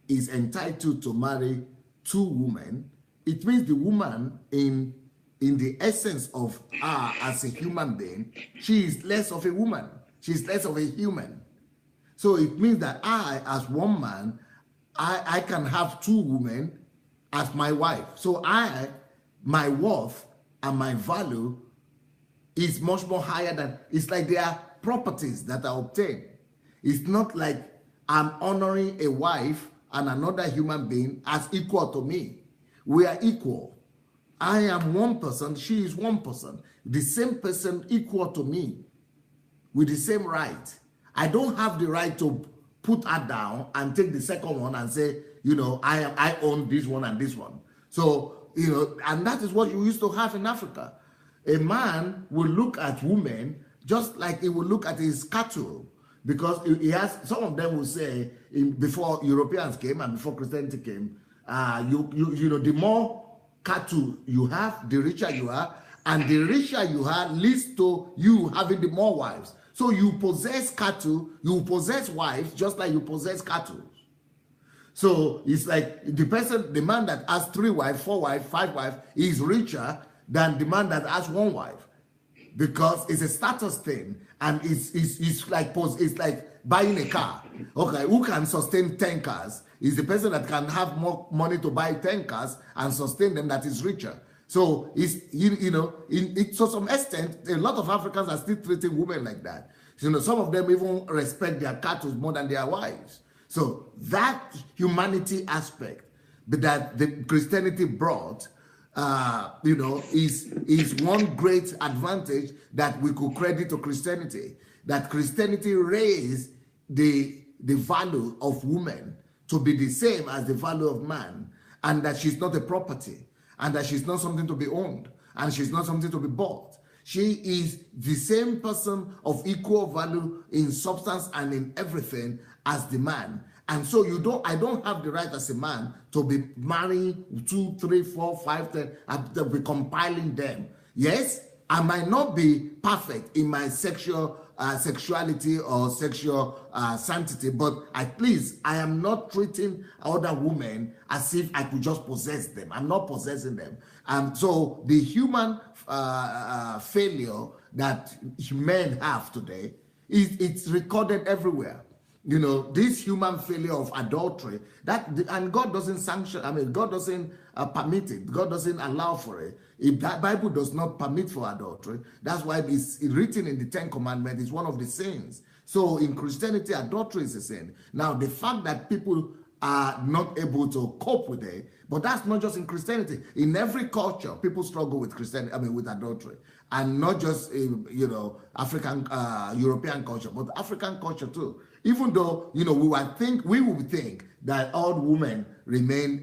is entitled to marry two women, it means the woman in the essence of her as a human being, she is less of a woman. She's less of a human. So it means that I, as one man, I can have two women as my wife. So my worth and my value is much more higher than, it's like they are properties that are obtained. It's not like I'm honoring a wife and another human being as equal to me. We are equal. I am one person, she is one person. The same person equal to me with the same right. I don't have the right to put her down and take the second one and say, I own this one and this one. So, and that is what you used to have in Africa. A man will look at women just like he will look at his cattle, because he has, some of them will say, before Europeans came and before Christianity came, you know, the more cattle you have, the richer you are, and the richer you are leads to you having the more wives. So you possess cattle, you possess wives, just like you possess cattle. So it's like the man that has 3 wives, 4 wives, 5 wives is richer than the man that has 1 wife, because it's a status thing, and it's like buying a car. Okay, who can sustain 10 cars is the person that can have more money to buy 10 cars and sustain them, that is richer. So it's, you know, to some extent, a lot of Africans are still treating women like that. You know, some of them even respect their cattle more than their wives. So that humanity aspect that the Christianity brought, you know, is one great advantage that we could credit to Christianity. That Christianity raised the value of woman to be the same as the value of man, and that she's not a property, and that she's not something to be owned, and she's not something to be bought. She is the same person of equal value in substance and in everything as the man. And so I don't have the right as a man to be marrying 2, 3, 4, 5, 10, to be compiling them. Yes, I might not be perfect in my sexuality or sexual sanctity, but at least I am not treating other women as if I could just possess them. I'm not possessing them. So the human failure that men have today, it's recorded everywhere. You know, this human failure of adultery, and God doesn't sanction, I mean, God doesn't permit it. God doesn't allow for it. If that Bible does not permit for adultery, that's why it's written in the 10 Commandments, it's one of the sins. So in Christianity, adultery is a sin. Now, the fact that people are not able to cope with it, but that's not just in Christianity. In every culture, people struggle with Christianity, I mean, with adultery. And not just, you know, African, European culture, but African culture too. Even though, you know, we would think that all women remain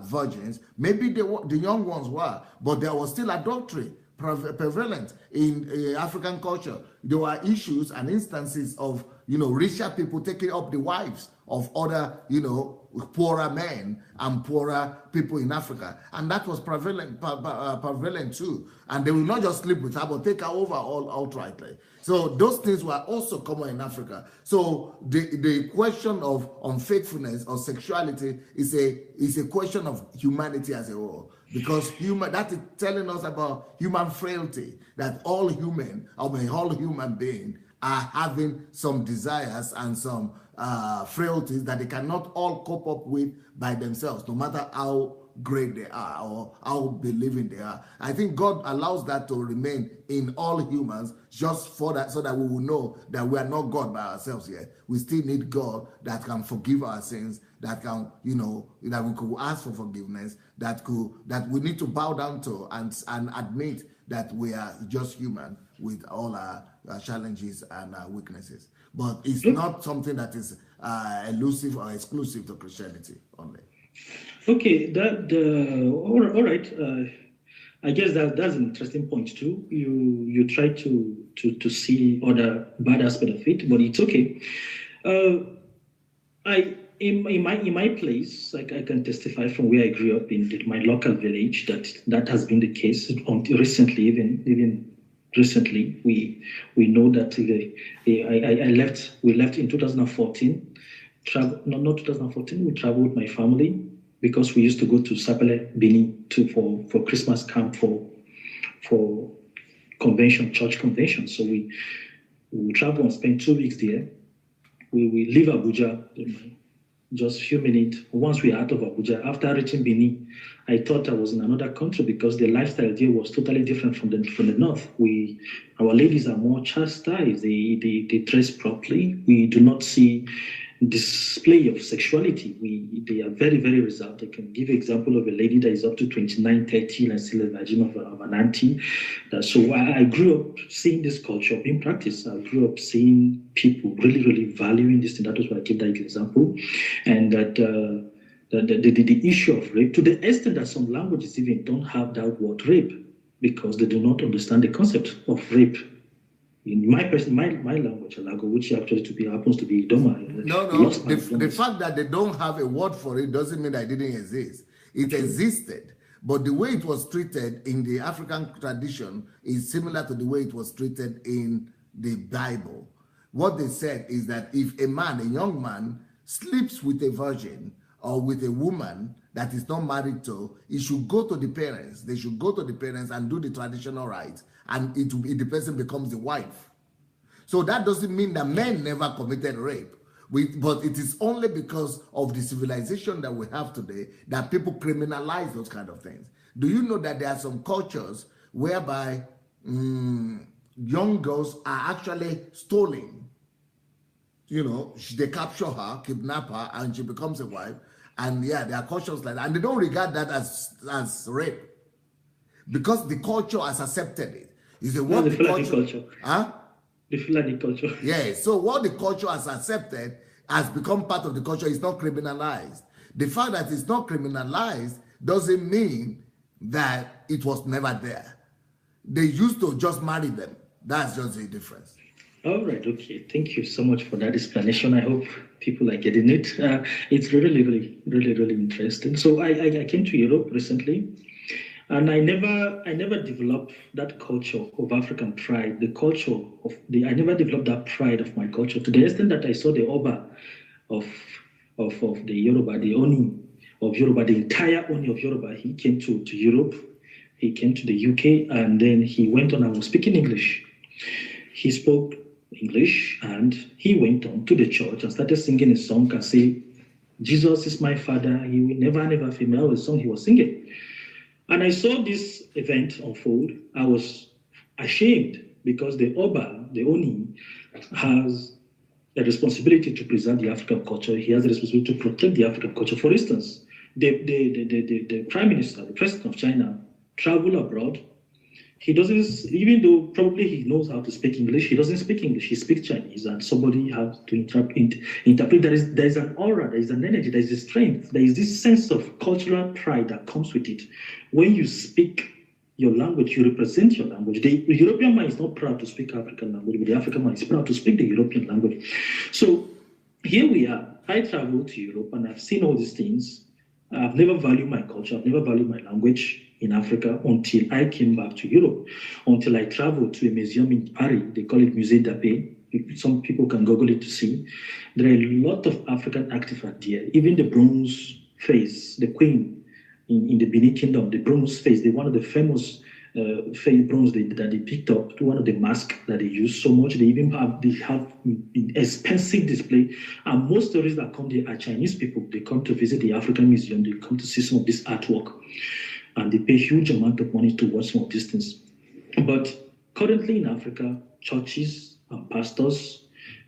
virgins, maybe the young ones were, but there was still adultery prevalent in African culture. There were issues and instances of, you know, richer people taking up the wives of other, you know, poorer men and poorer people in Africa, and that was prevalent too. And they will not just sleep with her, but take her over outrightly. So those things were also common in Africa. So the question of unfaithfulness or sexuality is a question of humanity as a whole, because that is telling us about human frailty, that all human beings are having some desires and some frailties that they cannot all cope up with by themselves, no matter how great they are or how believing they are. I think God allows that to remain in all humans just for that, so that we will know that we are not God by ourselves yet. We still need God that can forgive our sins, that can, you know, that we could ask for forgiveness, that we need to bow down to and admit that we are just human with all our challenges and weaknesses. But it's not something that is elusive or exclusive to Christianity only. Okay, all right. I guess that's an interesting point too. You try to see other bad aspect of it, but it's okay. In my place, like, I can testify from where I grew up in my local village that has been the case until recently. Even recently, we know that we left in 2014. Not 2014. We traveled with my family because we used to go to Sapele, Benin, for Christmas camp for convention, church convention. So we travel and spend 2 weeks there. We leave Abuja just a few minutes. Once we are out of Abuja, after reaching Benin, I thought I was in another country because the lifestyle there was totally different from the north. Our ladies are more chastised. They dress properly. We do not see display of sexuality. They are very, very reserved. I can give an example of a lady that is up to 29, 30 and still a virgin of an auntie. So I grew up seeing this culture being practiced. I grew up seeing people really, really valuing this thing. That was why I gave that example. And that the issue of rape, to the extent that some languages even don't have that word rape. because they do not understand the concept of rape. In my language, Alago, which actually happens to be Idoma. No. The fact that they don't have a word for it doesn't mean that it didn't exist. It existed, but the way it was treated in the African tradition is similar to the way it was treated in the Bible. What they said is that if a young man, sleeps with a virgin or with a woman that is not married to, he should go to the parents. They should go to the parents and do the traditional rites, and the person becomes the wife. So that doesn't mean that men never committed rape, but it is only because of the civilization that we have today that people criminalize those kind of things. Do you know that there are some cultures whereby young girls are actually stolen? You know, they capture her, kidnap her, and she becomes a wife. And yeah, there are cultures like that. And they don't regard that as rape, because the culture has accepted it. Is it what the culture? Huh? The Fulani culture. Yeah, so what the culture has accepted has become part of the culture. It's not criminalized. The fact that it's not criminalized doesn't mean that it was never there. They used to just marry them. That's just the difference. All right, okay. Thank you so much for that explanation. I hope people are getting it. It's really interesting. So I came to Europe recently, and I never developed that culture of African pride, I never developed that pride of my culture to the extent that I saw the Oba of the Yoruba, the Oni of Yoruba, the entire Oni of Yoruba. He came to Europe, he came to the UK, and then he went on and was speaking English. He spoke English, and he went on to the church and started singing a song and say, "Jesus is my father, he will never fail," a song he was singing. And I saw this event unfold. I was ashamed because the Oba, the Oni, has a responsibility to preserve the African culture. He has a responsibility to protect the African culture. For instance, the Prime Minister, the President of China, travel abroad. He doesn't, even though probably he knows how to speak English, he doesn't speak English, he speaks Chinese, and somebody has to interpret. There is an aura, there is an energy, there is a strength, there is this sense of cultural pride that comes with it. When you speak your language, you represent your language. The European man is not proud to speak African language, but the African man is proud to speak the European language. So here we are. I traveled to Europe and I've seen all these things. I've never valued my culture, I've never valued my language in Africa until I came back to Europe, until I traveled to a museum in Paris. They call it Musée d'Appé. Some people can Google it to see. There are a lot of African artifacts there. Even the bronze face, the queen in the Benin Kingdom, the bronze face, one of the famous face bronze that they picked up, one of the masks that they use so much. They have expensive display. And most tourists that come there are Chinese people. They come to visit the African Museum. They come to see some of this artwork. And they pay huge amount of money to watch some of these things. But currently in Africa, churches and pastors,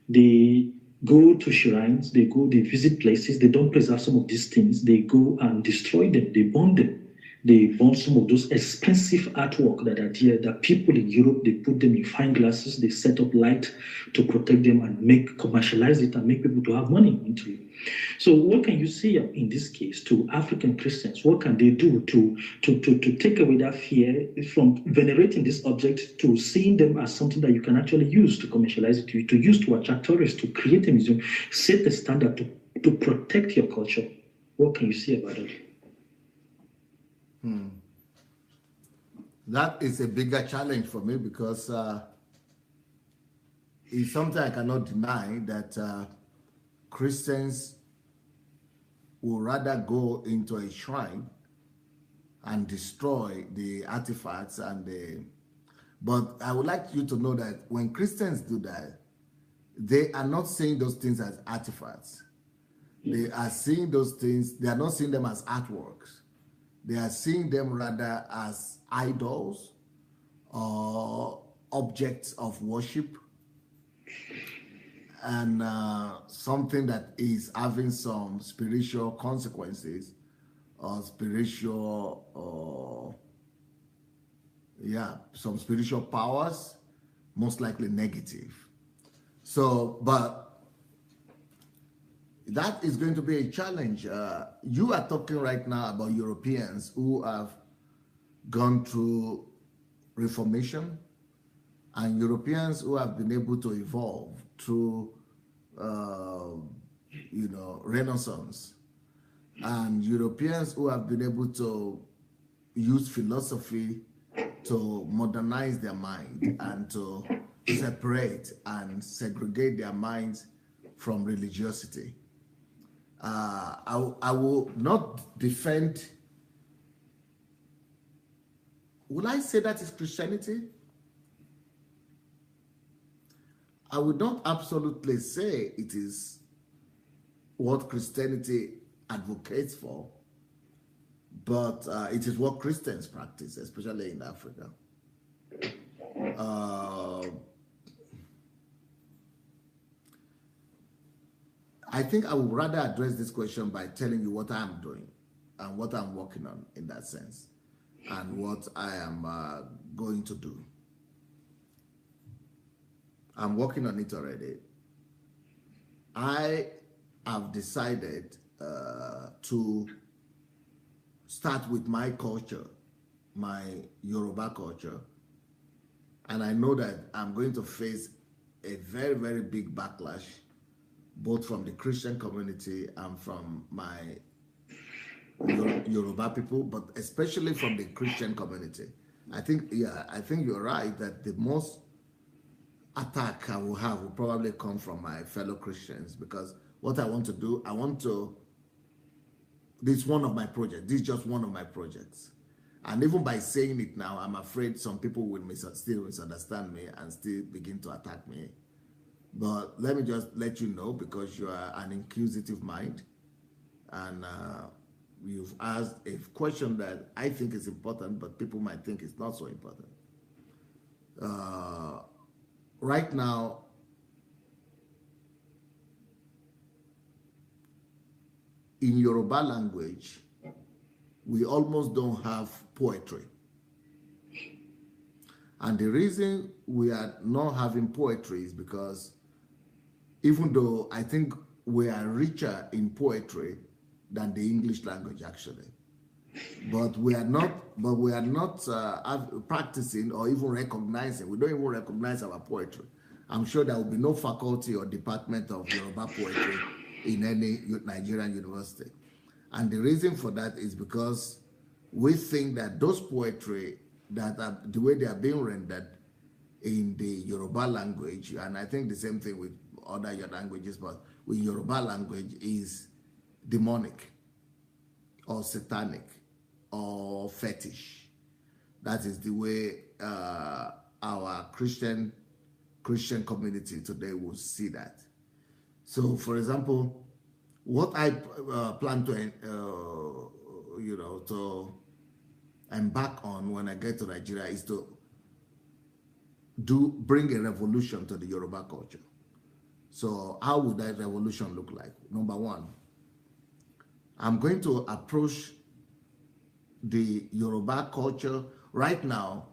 they go to shrines, they visit places, they don't preserve some of these things, they go and destroy them, they burn them. They burn some of those expensive artwork that are there, that people in Europe, they put them in fine glasses, they set up light to protect them and commercialize it and make people to have money into it. So what can you say in this case to African Christians? What can they do to take away that fear from venerating this object to seeing them as something that you can actually use to commercialize it, to use to attract tourists, to create a museum, set the standard to protect your culture? What can you say about it? That is a bigger challenge for me because it's something I cannot deny that Christians will rather go into a shrine and destroy the artifacts but I would like you to know that when Christians do that, they are not seeing those things as artifacts. They are seeing those things, they are not seeing them as artworks. They are seeing them rather as idols or objects of worship, and something that is having some spiritual consequences or some spiritual powers, most likely negative. So, but that is going to be a challenge. You are talking right now about Europeans who have gone through Reformation and Europeans who have been able to evolve through, Renaissance, and Europeans who have been able to use philosophy to modernize their mind and to separate and segregate their minds from religiosity. I will not defend. Will I say that is Christianity? I would not absolutely say it is what Christianity advocates for, but it is what Christians practice, especially in Africa. I think I would rather address this question by telling you what I am doing and what I'm working on in that sense, and what I am going to do. I'm working on it already. I have decided to start with my culture, my Yoruba culture, and I know that I'm going to face a very, very big backlash, both from the Christian community and from my Yoruba people, but especially from the Christian community. I think you're right that the most attack I will have will probably come from my fellow Christians, because what I want to do, this is one of my projects. This is just one of my projects. And even by saying it now, I'm afraid some people will still misunderstand me and still begin to attack me. But let me just let you know, because you are an inquisitive mind, and you've asked a question that I think is important, but people might think it's not so important. Right now, in Yoruba language, we almost don't have poetry. And the reason we are not having poetry is because, even though I think we are richer in poetry than the English language actually, but we are not practicing or even recognizing. We don't even recognize our poetry. I'm sure there will be no faculty or department of Yoruba poetry in any Nigerian university. And the reason for that is because we think that those poetry that are the way they are being rendered in the Yoruba language, and I think the same thing with other languages, but with Yoruba language, is demonic or satanic or fetish. That is the way our Christian community today will see that. So, for example, what I plan to to embark on when I get to Nigeria is to bring a revolution to the Yoruba culture. So how would that revolution look like? Number one, I'm going to approach the Yoruba culture. Right now,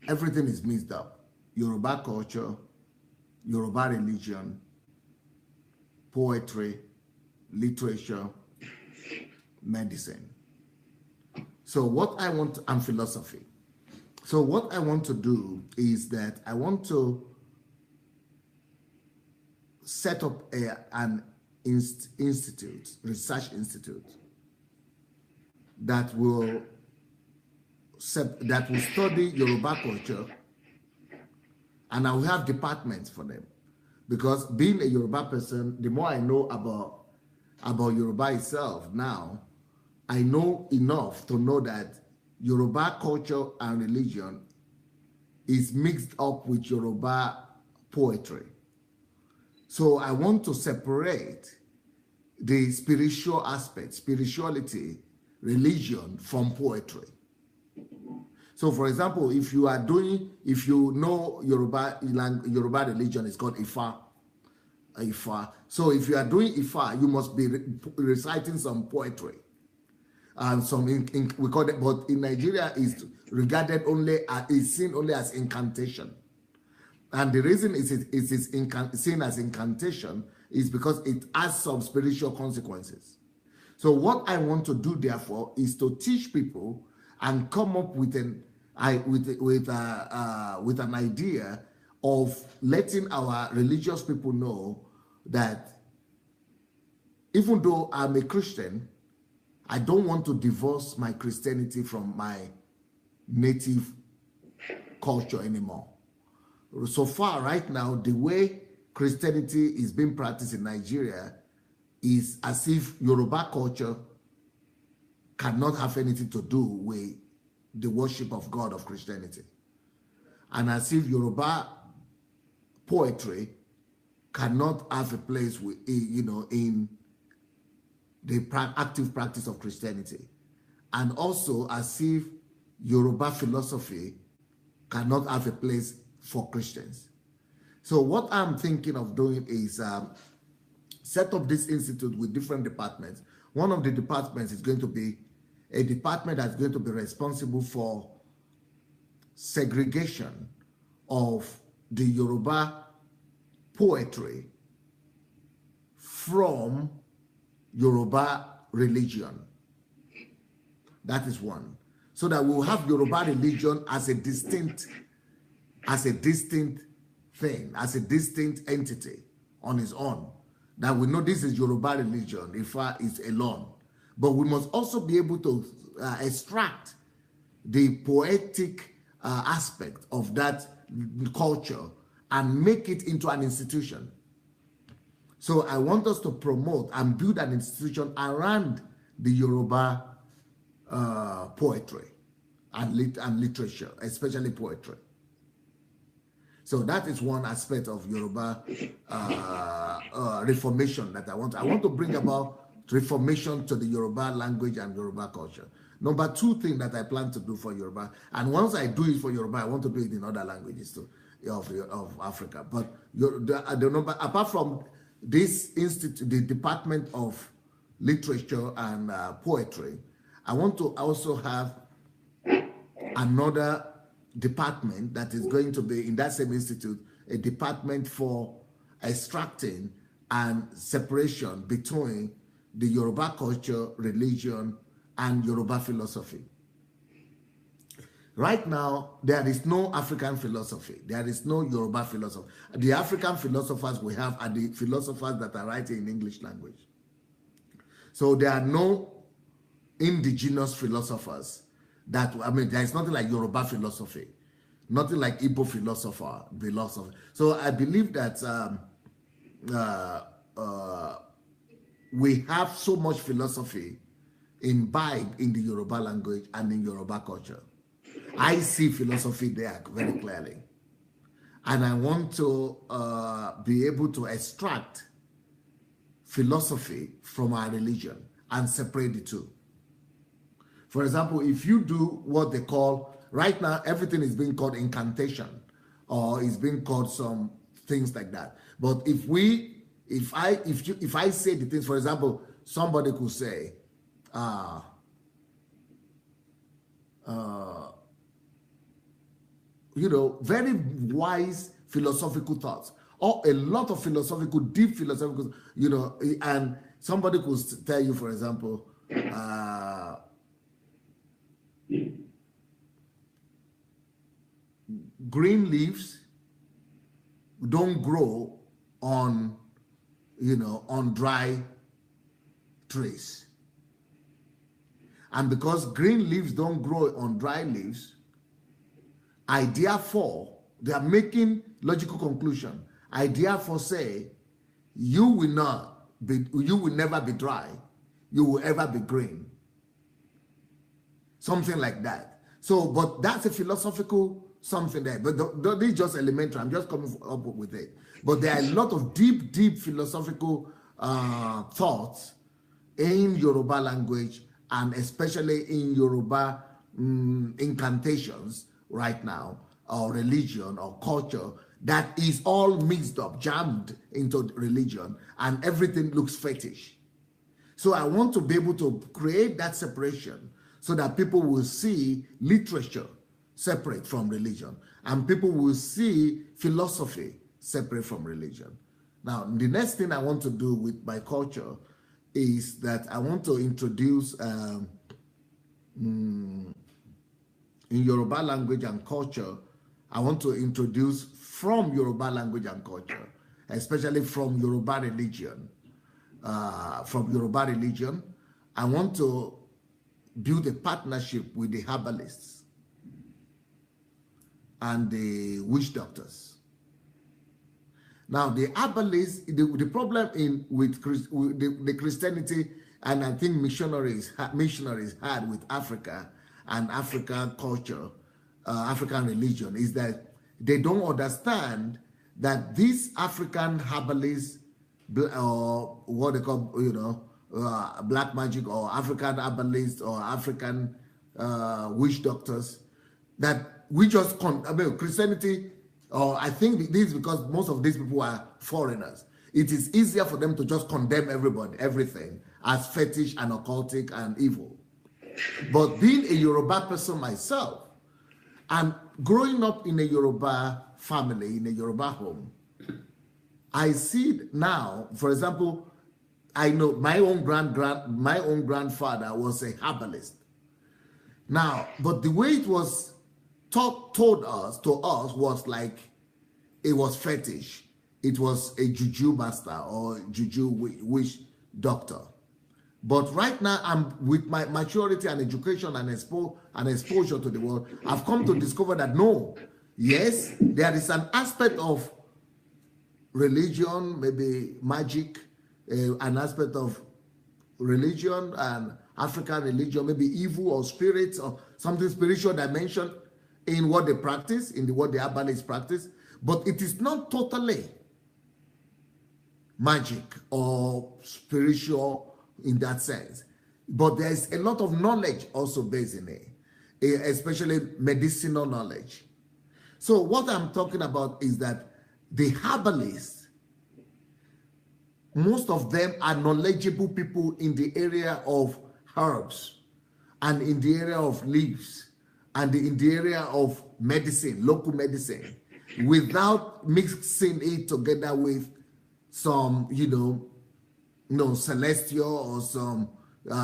everything is mixed up. Yoruba culture, Yoruba religion, poetry, literature, medicine. So what I want, and philosophy. So what I want to do is that I want to set up an institute, research institute, that will study Yoruba culture, and I will have departments for them. Because being a Yoruba person, the more I know about Yoruba itself now, I know enough to know that Yoruba culture and religion is mixed up with Yoruba poetry. So I want to separate the spiritual aspect, spirituality, religion from poetry. So, for example, if you know Yoruba religion is called Ifa. So if you are doing Ifa, you must be reciting some poetry. And we call it, but in Nigeria is regarded is seen only as incantation. And the reason it is seen as incantation is because it has some spiritual consequences. So what I want to do, therefore, is to teach people and come up with with an idea of letting our religious people know that even though I'm a Christian, I don't want to divorce my Christianity from my native culture anymore. So far, right now, the way Christianity is being practiced in Nigeria is as if Yoruba culture cannot have anything to do with the worship of God of Christianity. And as if Yoruba poetry cannot have a place with, in the active practice of Christianity. And also as if Yoruba philosophy cannot have a place for Christians. So what I'm thinking of doing is set up this institute with different departments. One of the departments is going to be a department that's going to be responsible for segregation of the Yoruba poetry from Yoruba religion. That is one. So that we'll have Yoruba religion as a distinct thing, as a distinct entity on its own. That we know this is Yoruba religion, Ifa is alone. But we must also be able to extract the poetic aspect of that culture and make it into an institution. So I want us to promote and build an institution around the Yoruba poetry and literature, especially poetry. So that is one aspect of Yoruba reformation that I want. I want to bring about reformation to the Yoruba language and Yoruba culture. Number two thing that I plan to do for Yoruba, and once I do it for Yoruba, I want to do it in other languages too, of Africa. But the number, apart from this institute, the Department of Literature and Poetry, I want to also have another department that is going to be in that same institute, a department for extracting and separation between the Yoruba culture, religion, and Yoruba philosophy. Right now, there is no African philosophy. There is no Yoruba philosophy. The African philosophers we have are the philosophers that are writing in English language. So there are no indigenous philosophers that, there is nothing like Yoruba philosophy, nothing like Igbo philosophy. So I believe that we have so much philosophy imbibed in the Yoruba language and in Yoruba culture. I see philosophy there very clearly. And I want to be able to extract philosophy from our religion and separate the two. For example, if you do what they call, right now, everything is being called incantation, or is being called some things like that. But if I say the things, for example, somebody could say, very wise philosophical thoughts, or a lot of deep philosophical, and somebody could tell you, for example, green leaves don't grow on dry trees. And because green leaves don't grow on dry leaves, they are making logical conclusion. I therefore say, you will never be dry, you will ever be green. Something like that. So, but that's a philosophical something there. But this is just elementary. I'm just coming up with it. But there are a lot of deep philosophical thoughts in Yoruba language, and especially in Yoruba incantations right now, or religion or culture, that is all mixed up, jammed into religion, and everything looks fetish. So I want to be able to create that separation so that people will see literature separate from religion, and people will see philosophy separate from religion. Now, the next thing I want to do with my culture is that I want to introduce in Yoruba language and culture, I want to introduce from Yoruba language and culture, especially from Yoruba religion. I want to build a partnership with the herbalists and the witch doctors. Now, the herbalists, the problem with the Christianity, and I think missionaries had with Africa and African culture, African religion, is that they don't understand that these African herbalists, or what they call, black magic, or African herbalists, or African witch doctors, that we just Christianity, or I think this is because most of these people are foreigners. It is easier for them to just condemn everything as fetish and occultic and evil. But being a Yoruba person myself, and growing up in a Yoruba family, in a Yoruba home, I see now, for example, I know my own grandfather was a herbalist. Now, but the way it was told us was like it was fetish. It was a juju master or juju witch doctor. But right now, I'm with my maturity and education and exposure to the world, I've come to discover that no, yes, there is an aspect of religion, maybe magic, an aspect of religion and African religion, maybe evil or spirits or something spiritual dimension in what they practice, in what the herbalists practice, but it is not totally magic or spiritual in that sense. But there's a lot of knowledge also based in it, especially medicinal knowledge. So what I'm talking about is that the herbalists, most of them are knowledgeable people in the area of herbs and in the area of leaves and in the area of medicine, local medicine, without mixing it together with some, celestial or some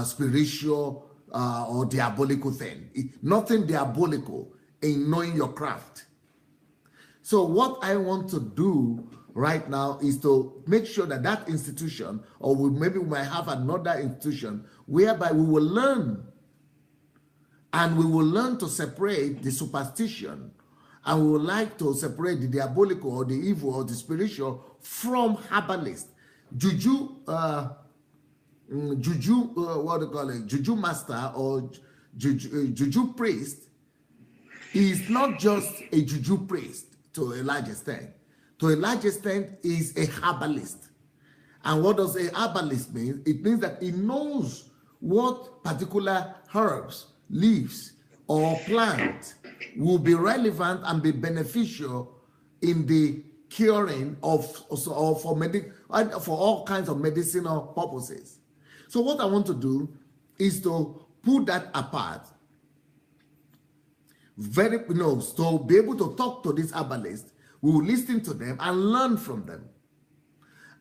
spiritual or diabolical thing. Nothing diabolical in knowing your craft. So what I want to do right now is to make sure that that institution, or maybe we might have another institution, whereby we will learn, and we will learn to separate the superstition, and we would like to separate the diabolical or the evil or the spiritual from herbalist. Juju, what do you call it? Juju master or juju priest is not just a juju priest to a large extent. To a large extent, is a herbalist. And what does a herbalist mean? It means that he knows what particular herbs, leaves, or plant will be relevant and be beneficial in the curing of, or for all kinds of medicinal purposes. So what I want to do is to put that apart, to be able to talk to these herbalists. We will listen to them and learn from them.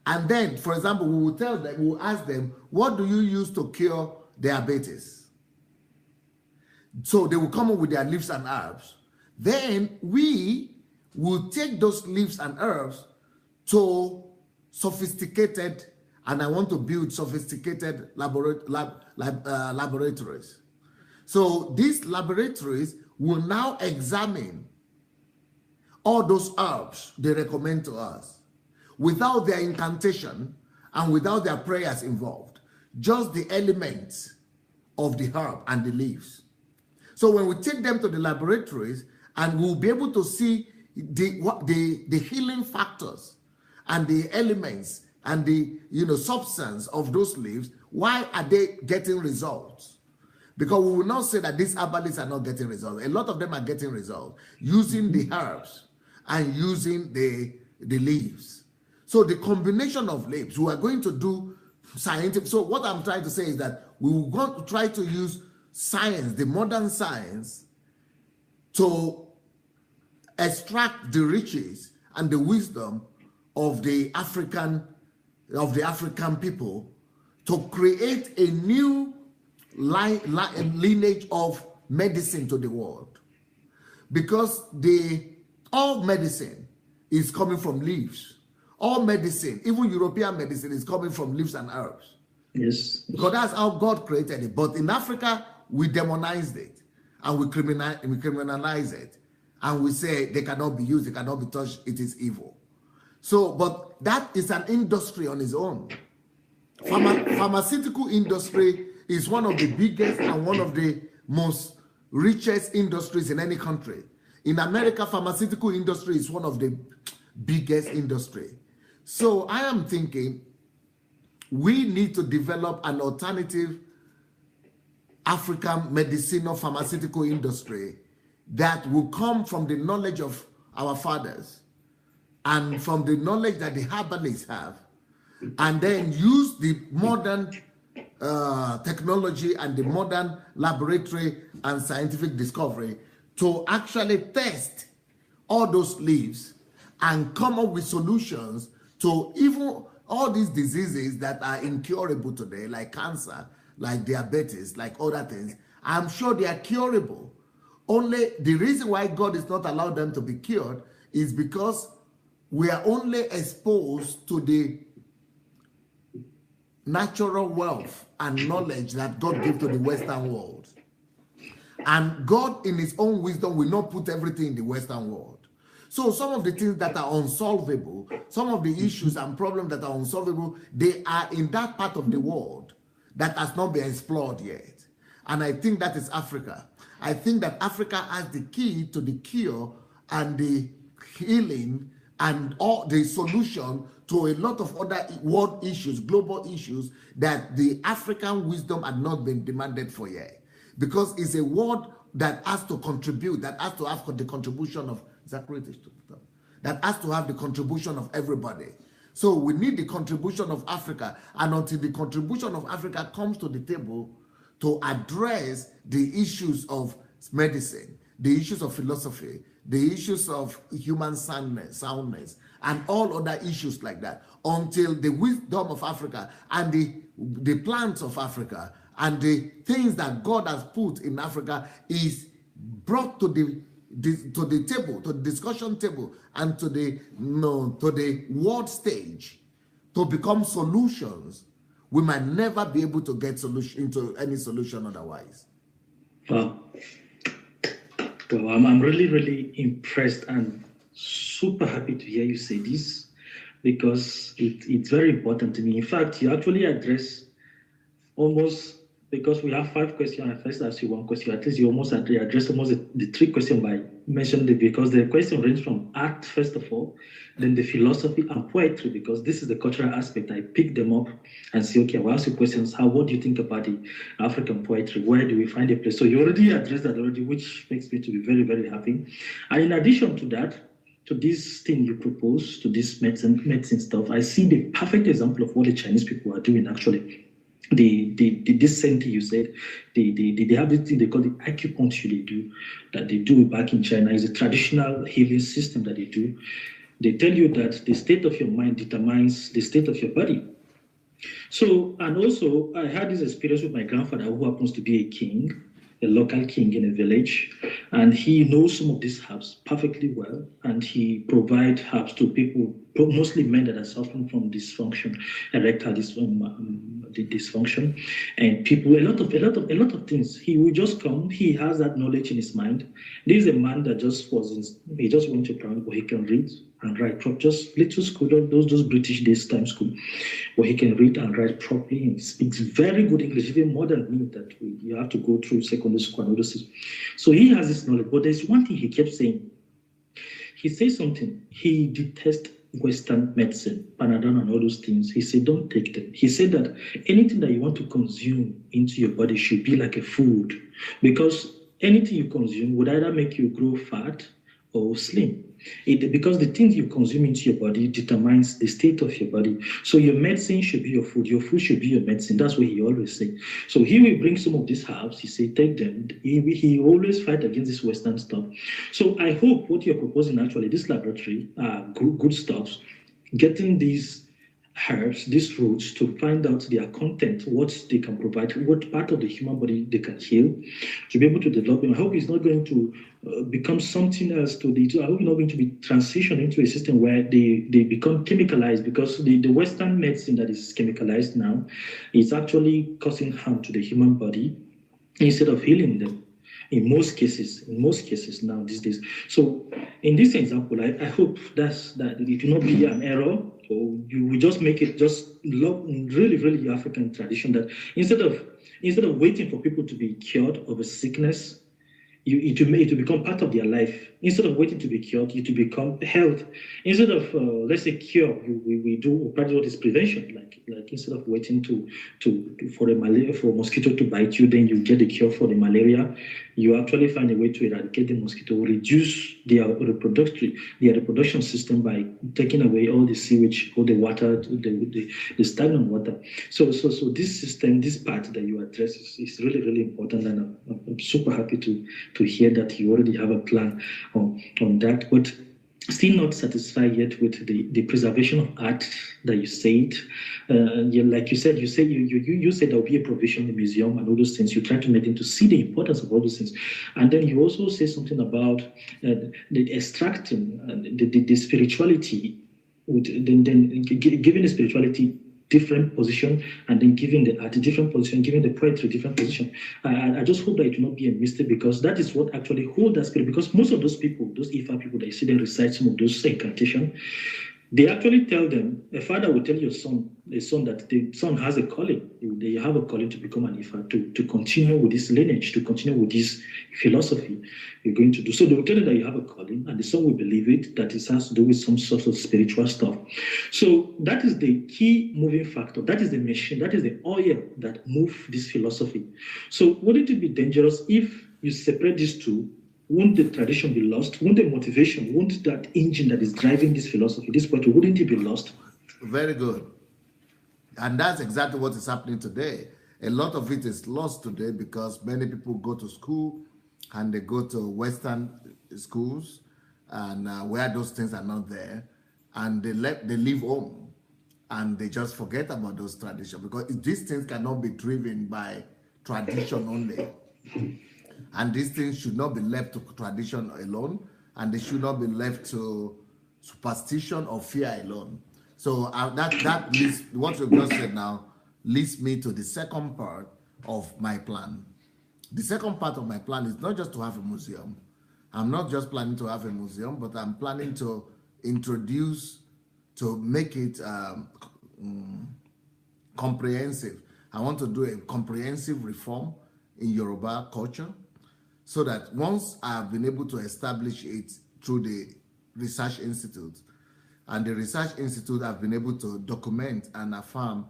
And then, for example, we will ask them, what do you use to cure diabetes? So they will come up with their leaves and herbs. Then we will take those leaves and herbs to sophisticated, and I want to build sophisticated laboratories. So these laboratories will now examine all those herbs they recommend to us without their incantation and without their prayers involved, just the elements of the herb and the leaves. So when we take them to the laboratories, and we'll be able to see the healing factors and the elements and the substance of those leaves, why are they getting results? Because we will not say that these herbalists are not getting results. A lot of them are getting results using the herbs and using the leaves. So the combination of leaves, we are going to do scientific. So what I'm trying to say is that we will go to try to use science, the modern science, to extract the riches and the wisdom of the African people, to create a new lineage of medicine to the world. because all medicine is coming from leaves. All medicine, even European medicine, is coming from leaves and herbs. Yes. Because that's how God created it. But in Africa, we demonized it and we criminalize it. And we say they cannot be used, they cannot be touched, it is evil. So, but that is an industry on its own. Pharmaceutical industry is one of the biggest and one of the most richest industries in any country. In America, pharmaceutical industry is one of the biggest industry. So I am thinking we need to develop an alternative African medicinal pharmaceutical industry that will come from the knowledge of our fathers and from the knowledge that the herbalists have, and then use the modern technology and the modern laboratory and scientific discovery to actually test all those leaves and come up with solutions to even all these diseases that are incurable today, like cancer, like diabetes, like other things. I'm sure they are curable. Only the reason why God is not allowed them to be cured is because we are only exposed to the natural wealth and knowledge that God gave to the Western world. And God, in his own wisdom, will not put everything in the Western world. So some of the things that are unsolvable, some of the issues and problems that are unsolvable, they are in that part of the world that has not been explored yet. And I think that is Africa. I think that Africa has the key to the cure and the healing and all the solution to a lot of other world issues, global issues that the African wisdom had not been demanded for yet. Because it's a world that has to contribute, that has to have the contribution of, that has to have the contribution of everybody. So we need the contribution of Africa, and until the contribution of Africa comes to the table to address the issues of medicine, the issues of philosophy, the issues of human soundness, and all other issues like that, until the wisdom of Africa and the plants of Africa and the things that God has put in Africa is brought to the table, to the discussion table, and to the world stage to become solutions, we might never be able to get into any solution otherwise. Wow. Well, I'm really, really impressed and super happy to hear you say this, because it's very important to me. In fact, you actually address almost, because we have 5 questions, I first ask you 1 question, at least you almost address almost the 3 questions by mentioning it, because the question range from art, first of all, then the philosophy and poetry, because this is the cultural aspect. I pick them up and say, okay, I will ask you questions. What do you think about the African poetry? Where do we find a place? So you already addressed that already, which makes me to be very, very happy. And in addition to that, to this thing you propose, to this medicine stuff, I see the perfect example of what the Chinese people are doing actually. This center you said, they have this thing they call the acupuncture they do back in China. Is a traditional healing system that they do. They tell you that the state of your mind determines the state of your body. So, and also I had this experience with my grandfather, who happens to be a king, a local king in a village, and he knows some of these herbs perfectly well, and he provides herbs to people, mostly men that are suffering from dysfunction, erectile dysfunction, and people, a lot of things. He will just come. He has that knowledge in his mind. This is a man that he just went to primary where he can read and write properly, just little school, those British days time school, where he can read and write properly, and speaks very good English, even more than me, that you have to go through secondary school and all those things. So he has this knowledge, but there's one thing he kept saying. He says something. He detests Western medicine, Panadol and all those things. He said, don't take them. He said that anything that you want to consume into your body should be like a food, because anything you consume would either make you grow fat or slim. Because the things you consume into your body determines the state of your body. So your medicine should be your food should be your medicine. That's what he always say. So he will bring some of these herbs. He say, take them. He always fight against this Western stuff. So I hope what you're proposing, actually, this laboratory, good stuff, getting these herbs, these roots, to find out their content, what they can provide, what part of the human body they can heal, to be able to develop them. I hope it's not going to become something else to the. I hope it's not going to be transitioned into a system where they become chemicalized, because the Western medicine that is chemicalized now is actually causing harm to the human body instead of healing them. In most cases now these days. So in this example, I hope that it will not be an error, or you will just make it just really, really African tradition, that instead of waiting for people to be cured of a sickness, it will become part of their life. Instead of waiting to be cured, it will become health. Instead of let's say cure, we do practice what is prevention. Like instead of waiting for a mosquito to bite you, then you get the cure for the malaria. You actually find a way to eradicate the mosquito, reduce their reproduction system by taking away all the sewage, all the water, the stagnant water. So this system, this part that you address is really, really important, and I'm super happy to hear that you already have a plan on that. But still not satisfied yet with the preservation of art that you said. Like you said, you said there will be a provision in the museum and all those things. You try to make them to see the importance of all those things, and then you also say something about the extracting the spirituality, then giving the spirituality different position, and then giving the art a different position, giving the poetry a different position. I just hope that it will not be a mistake, because that is what actually holds that spirit. Because most of those people, those Ifa people that you see them recite some of those incantations, they actually tell them, a father will tell your son, that the son has a calling. They have a calling to become an Ifa, to continue with this lineage, to continue with this philosophy you're going to do. So they will tell you that you have a calling, and the son will believe it, that it has to do with some sort of spiritual stuff. So that is the key moving factor. That is the machine, that is the oil that moves this philosophy. So wouldn't it be dangerous if you separate these two? Won't the tradition be lost? Won't the motivation, won't that engine that is driving this philosophy, this point, wouldn't it be lost? Very good. And that's exactly what is happening today. A lot of it is lost today because many people go to school and they go to Western schools, and where those things are not there, and they leave home and they just forget about those traditions, because these things cannot be driven by tradition only. And these things should not be left to tradition alone, and they should not be left to superstition or fear alone. So that leads, what you just said now leads me to the second part of my plan. The second part of my plan is not just to have a museum. I'm not just planning to have a museum, but I'm planning to introduce, to make it comprehensive. I want to do a comprehensive reform in Yoruba culture, so that once I have been able to establish it through the Research Institute, and the Research Institute have been able to document and affirm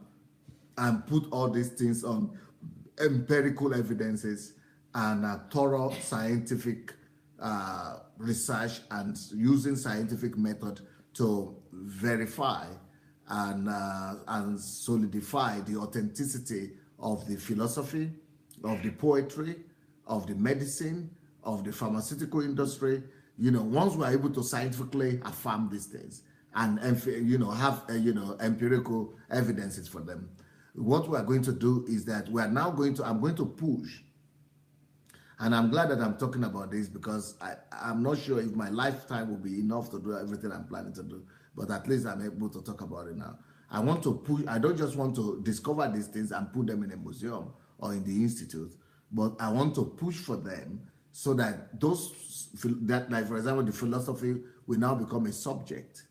and put all these things on empirical evidences and thorough scientific research, and using scientific method to verify and solidify the authenticity of the philosophy, of the poetry, of the medicine, of the pharmaceutical industry. Once we're able to scientifically affirm these things and have empirical evidences for them, what we are going to do is that I'm going to push, and I'm glad that I'm talking about this, because I'm not sure if my lifetime will be enough to do everything I'm planning to do, but at least I'm able to talk about it now. I want to push. I don't just want to discover these things and put them in a museum or in the institute, but I want to push for them, so that like for example, the philosophy will now become a subject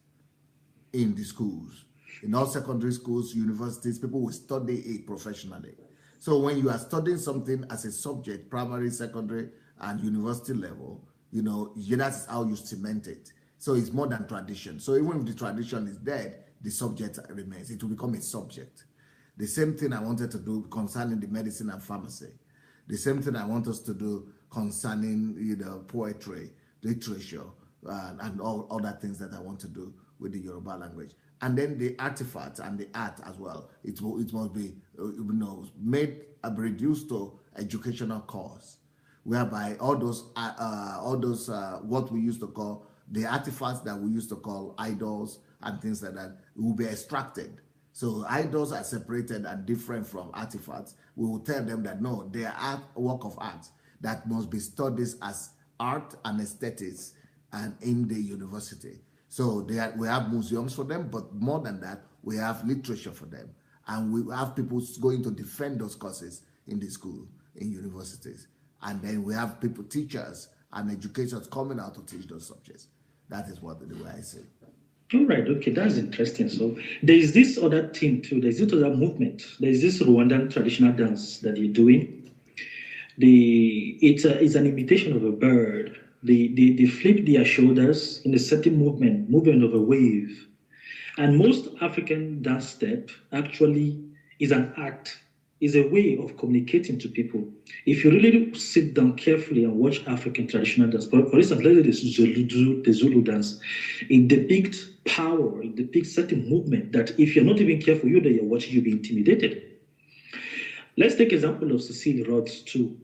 in the schools. In all secondary schools, universities, people will study it professionally. So when you are studying something as a subject, primary, secondary, and university level, that's how you cement it. So it's more than tradition. So even if the tradition is dead, the subject remains. It will become a subject. The same thing I wanted to do concerning the medicine and pharmacy. The same thing I want us to do concerning poetry, literature, and all other things that I want to do with the Yoruba language. And then the artifacts and the art as well. It must be made reduced to educational course, whereby all those what we used to call the artifacts that we used to call idols and things like that will be extracted So idols are separated and different from artifacts. We will tell them that no, they are work of art that must be studied as art and aesthetics and in the university. So we have museums for them, but more than that, we have literature for them. And we have people going to defend those courses in the school, in universities. And then we have people, teachers and educators coming out to teach those subjects. That is what the way I say. All right, okay, that's interesting. So there is this other thing too. There's this other movement. There's this Rwandan traditional dance that you're doing. It's an imitation of a bird. They flip their shoulders in a certain movement of a wave. And most African dance step actually is an act, is a way of communicating to people. If you really sit down carefully and watch African traditional dance, for instance, let's say the Zulu dance, it depicts power, it depicts certain movement that if you're not even careful, you that you're watching, you'll be intimidated. Let's take example of Cecil Rhodes too,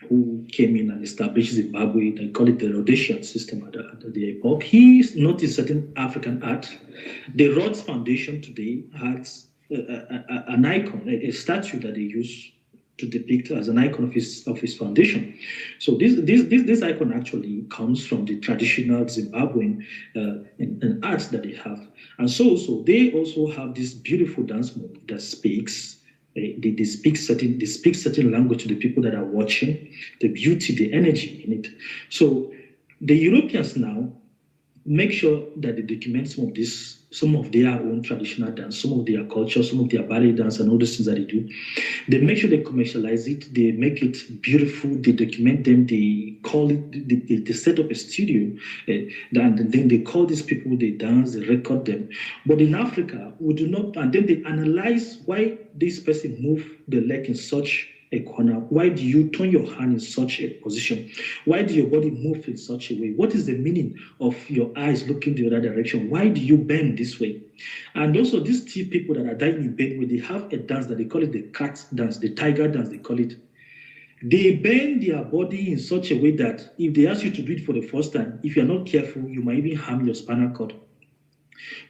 who came in and established Zimbabwe. They call it the Rhodesian system at the epoch. He noticed certain African art. The Rhodes Foundation today has an icon, a statue that they use to depict as an icon of his foundation. So this icon actually comes from the traditional Zimbabwean and arts that they have. And so they also have this beautiful dance move that speaks. They speak certain language to the people that are watching, the beauty, the energy in it. So the Europeans now make sure that they document some of their own traditional dance, some of their culture, some of their ballet dance and all those things that they do. They make sure they commercialize it, they make it beautiful, they document them, they call it, they set up a studio, and then they call these people, they dance, they record them. But in Africa, we do not, and then they analyze why this person moved the leg in such a corner. Why do you turn your hand in such a position? Why do your body move in such a way? What is the meaning of your eyes looking the other direction? Why do you bend this way? And also these two people that are dying in Benue, they have a dance that they call it the cat dance, the tiger dance, they call it. They bend their body in such a way that if they ask you to do it for the first time, if you're not careful, you might even harm your spinal cord.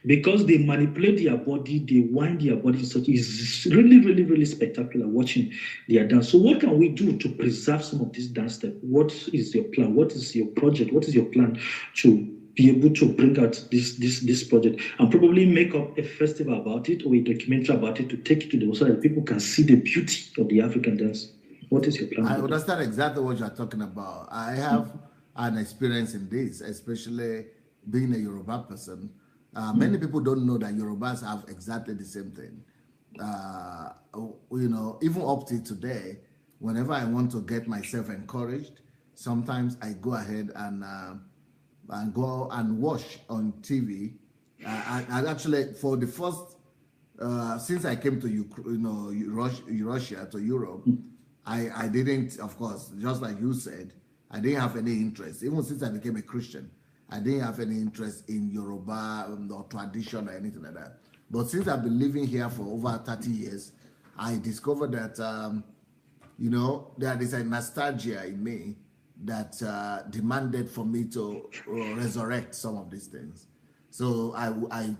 Because they manipulate their body, they wind their body, such is really, really, really spectacular watching their dance. So what can we do to preserve some of this dance step? What is your plan? What is your project? What is your plan to be able to bring out this project and probably make up a festival about it or a documentary about it to take it to the world so that people can see the beauty of the African dance? What is your plan? I understand exactly what you're talking about. I have an experience in this, especially being a Yoruba person. Many people don't know that Yorubas have exactly the same thing. Even up to today, whenever I want to get myself encouraged, sometimes I go ahead and go and watch on TV. And actually, for the first, since I came to Russia, to Europe, I didn't, of course, just like you said, I didn't have any interest. Even since I became a Christian, I didn't have any interest in Yoruba or tradition or anything like that. But since I've been living here for over 30 years, I discovered that, there is a nostalgia in me that demanded for me to resurrect some of these things. So I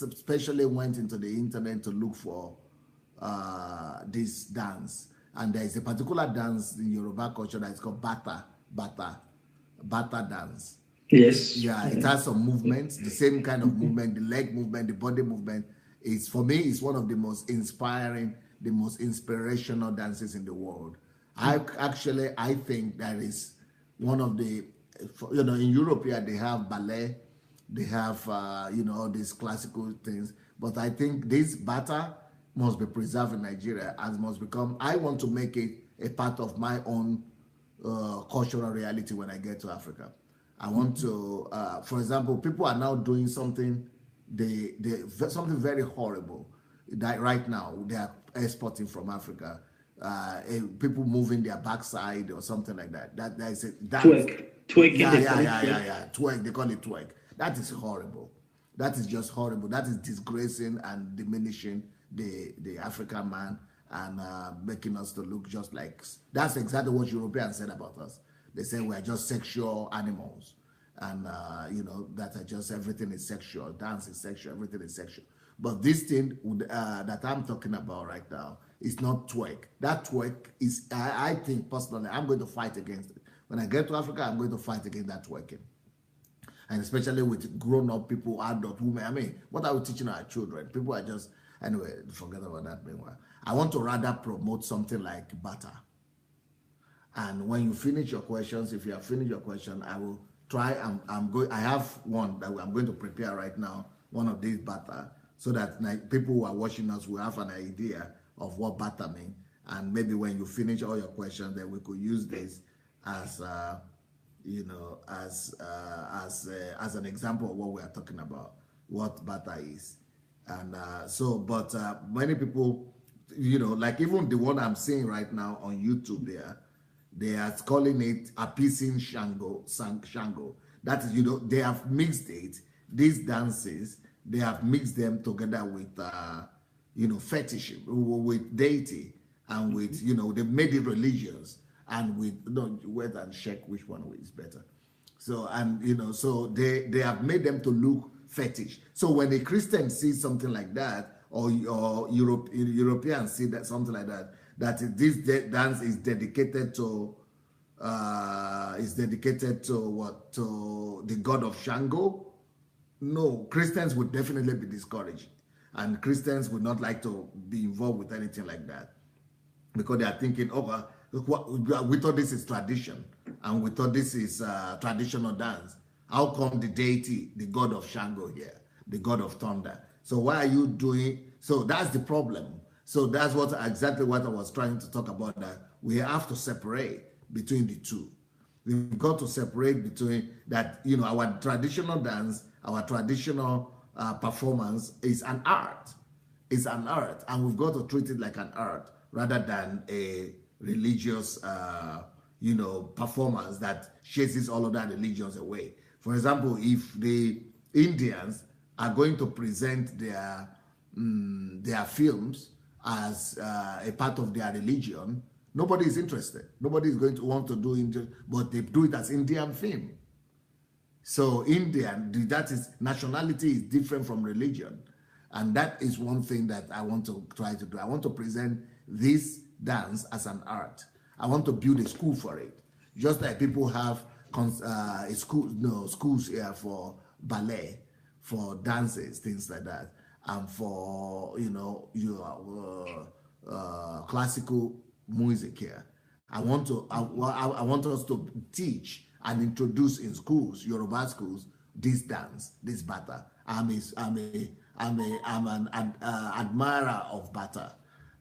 especially went into the internet to look for this dance. And there is a particular dance in Yoruba culture that is called bata dance. Yes. Yeah, it has some movements, the same kind of movement, the leg movement, the body movement. It's, for me, it's one of the most inspiring, the most inspirational dances in the world. I think that is one of the, in Europe here, they have ballet, they have, all these classical things. But I think this bata must be preserved in Nigeria and must become, I want to make it a part of my own cultural reality when I get to Africa. I want to, for example, people are now doing something, something very horrible that right now they are exporting from Africa. People moving their backside or something like that. That is a twerk. Yeah. Twerk. They call it twerk. That is horrible. That is just horrible. That is disgracing and diminishing the African man and making us to look just like. That's exactly what Europeans said about us. They say we are just sexual animals, and that are just everything is sexual. Dance is sexual. Everything is sexual. But this thing that I'm talking about right now is not twerk. That twerk is, I think personally, I'm going to fight against it. When I get to Africa, I'm going to fight against that twerking. And especially with grown-up people, adult women. I mean, what are we teaching our children? People are just, anyway, forget about that meanwhile. I want to rather promote something like butter. And when you finish your questions, if you have finished your question, I will try. I have one that I'm going to prepare right now, one of these butter, so that people who are watching us will have an idea of what butter means. And maybe when you finish all your questions, then we could use this as as an example of what we are talking about, what butter is. And but many people, like even the one I'm seeing right now on YouTube there, they are calling it appeasing Shango. That is, they have mixed it, these dances, they have mixed them together with, fetish, with deity, and with, they made it religious, and with, wait and check which one is better. So, and, so they have made them to look fetish. So when a Christian sees something like that, or Europeans see that something like that, this dance is dedicated to what? To the god of Shango? No, Christians would definitely be discouraged, and Christians would not like to be involved with anything like that, because they are thinking, oh, we thought this is tradition, and we thought this is traditional dance. How come the deity, the god of Shango here, the god of thunder? So why are you doing? So that's the problem. So that's exactly what I was trying to talk about, that we have to separate between the two. We've got to separate between that, our traditional dance, our traditional performance is an art. It's an art, and we've got to treat it like an art rather than a religious, performance that chases all other religions away. For example, if the Indians are going to present their films as a part of their religion, nobody is interested. Nobody is going to want to do it, but they do it as Indian film. So that is, nationality is different from religion. And that is one thing that I want to try to do. I want to present this dance as an art. I want to build a school for it. Just like people have schools here for ballet, for dances, things like that, and for classical music here. I want us to teach and introduce in schools, Yoruba schools, this dance, this bata. I'm an admirer of bata,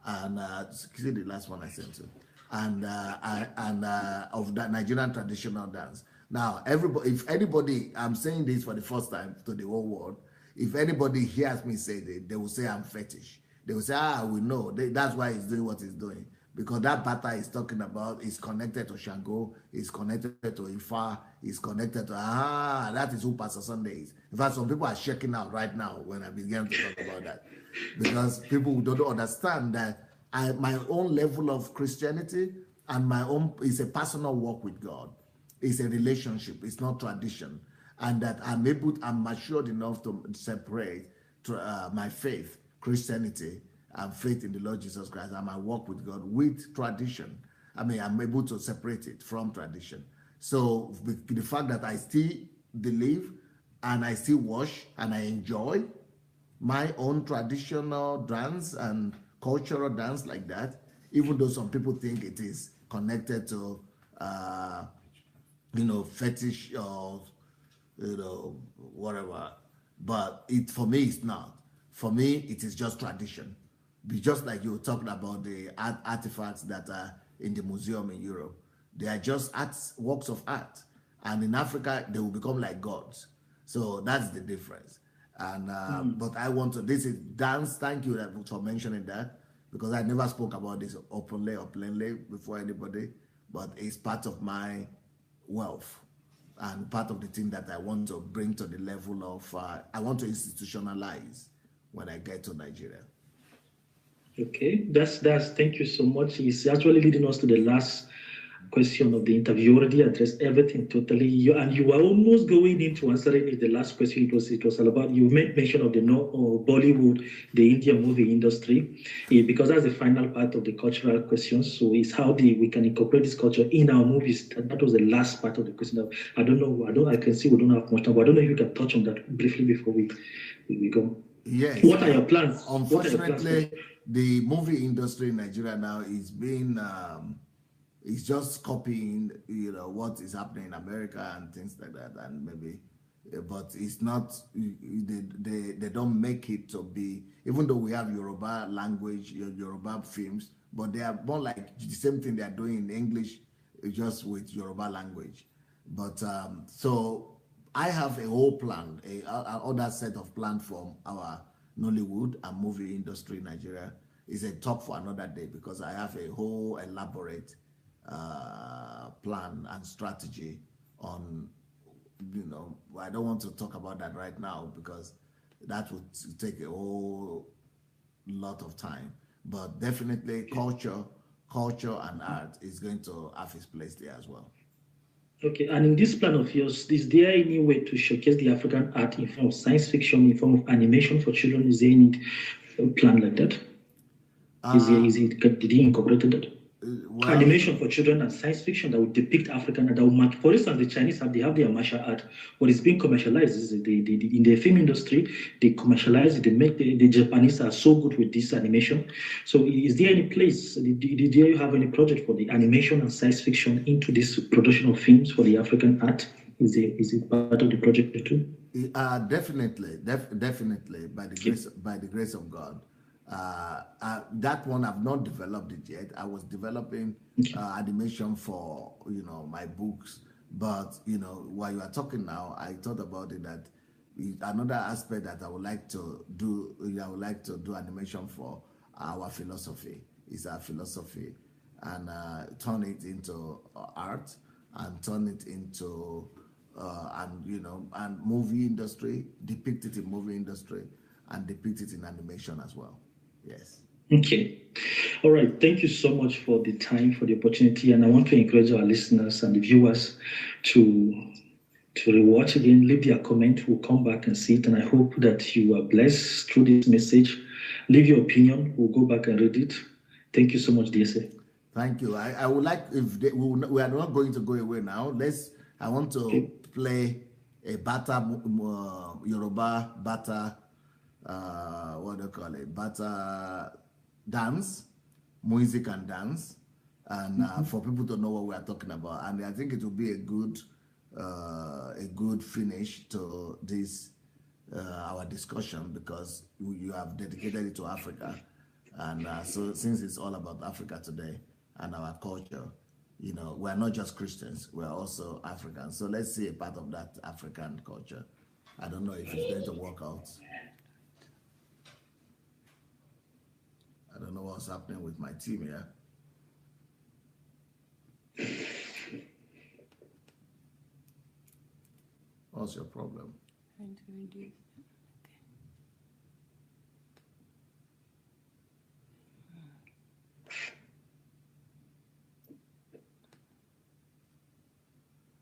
and see the last one I sent you, and of the Nigerian traditional dance. Now, if anybody, I'm saying this for the first time to the whole world, if anybody hears me say this, they will say I'm fetish. They will say, we know. That's why he's doing what he's doing. Because that bata he's talking about is connected to Shango, is connected to Ifa, is connected to, that is who Pastor Sunday is. In fact, some people are shaking out right now when I began to talk about that. Because people don't understand that my own level of Christianity and my own is a personal walk with God. It's a relationship. It's not tradition. And that I'm matured enough to separate my faith, Christianity, and faith in the Lord Jesus Christ, and my walk with God with tradition. I'm able to separate it from tradition. So the fact that I still believe and I still wash and I enjoy my own traditional dance and cultural dance like that, even though some people think it is connected to, fetish or, whatever. But for me, it's not. For me, it is just tradition. Just like you were talking about the artifacts that are in the museum in Europe. They are just works of art. And in Africa, they will become like gods. So that's the difference. And but I want to, this is dance, thank you for mentioning that, because I never spoke about this openly or plainly before anybody, but it's part of my wealth and part of the thing that I want to bring to the level of, I want to institutionalize when I get to Nigeria. Okay, that's thank you so much. It's actually leading us to the last question of the interview. You already addressed everything totally. You were almost going into answering it. The last question, it was all about, you made mention of the Bollywood, the Indian movie industry, because that's the final part of the cultural questions. So it's how we can incorporate this culture in our movies. That was the last part of the question. I don't know. I can see we don't have much time, but I don't know if you can touch on that briefly before we go. Yes. What are your plans? Unfortunately, the movie industry in Nigeria now is being it's just copying, what is happening in America and things like that, and maybe, but it's not. They don't make it to be. Even though we have Yoruba language, Yoruba films, but they are more like the same thing they are doing in English, just with Yoruba language. But so I have a whole plan, other set of plan from our Nollywood and movie industry in Nigeria. Is a talk for another day, because I have a whole elaborate plan and strategy on, I don't want to talk about that right now because that would take a whole lot of time. But definitely culture and art is going to have its place there as well. Okay, and in this plan of yours, is there any way to showcase the African art in form of science fiction, in form of animation for children? Is there any plan like that? Did he incorporate that? Animation for children and science fiction that would depict African art. That would match. For instance, the Chinese they have their martial art. What is being commercialized is in the film industry, they commercialize it. They make the Japanese are so good with this animation. So, is there any place? Did you have any project for the animation and science fiction into this production of films for the African art? Is it part of the project too? Definitely, by the grace of God. That one I've not developed it yet. I was developing animation for my books, but while you are talking now, I thought about it that another aspect that I would like to do. I would like to do animation for our philosophy. Is our philosophy, and turn it into art, and turn it into and movie industry, depict it in movie industry, and depict it in animation as well. Yes. Okay. All right. Thank you so much for the time, for the opportunity. And I want to encourage our listeners and the viewers to rewatch again, leave their comment. We'll come back and see it. And I hope that you are blessed through this message. Leave your opinion. We'll go back and read it. Thank you so much, DSA. Thank you. I would like, if we are not going to go away now, I want to play a Bata, Yoruba Bata, what do you call it? Bata dance, music and dance, and for people to know what we are talking about. And I think it will be a good finish to this our discussion, because you have dedicated it to Africa, and so since it's all about Africa today and our culture, we are not just Christians, we are also Africans. So let's see a part of that African culture. I don't know if it's going to work out. I don't know what's happening with my team here. What's your problem? Trying to reduce.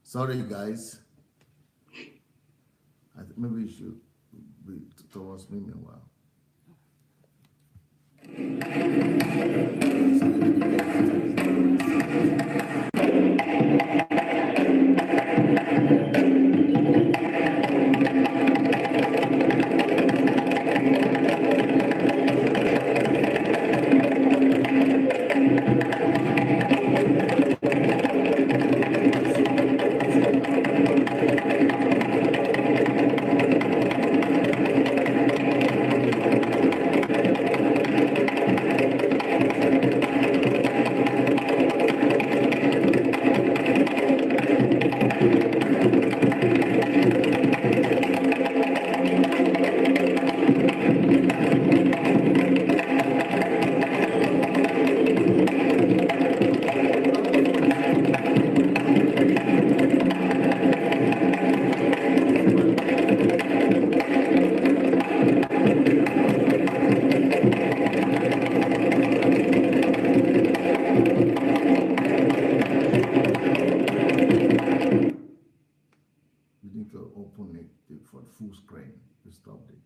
Sorry, guys. I think maybe you should be towards me meanwhile. for full screen. You stopped it.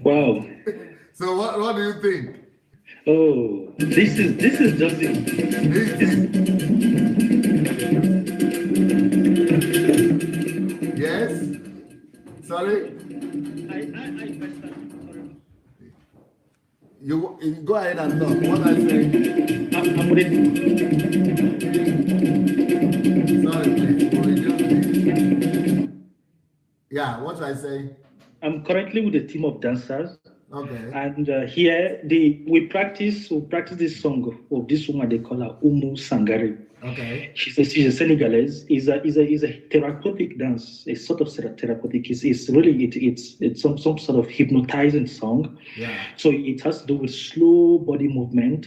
Wow. So what do you think? Oh, this is just it. Yes? Sorry? I You go ahead and talk. What I say? I'm ready. Sorry, please. We'll reduce this. Yeah, what I say? I'm currently with a team of dancers. Okay. And here we practice this song of this woman. They call her Umu Sangare. Okay. She's a Senegalese. Is a therapeutic dance. A sort of therapeutic. It's really it's some sort of hypnotizing song. Yeah. So it has to do with slow body movement.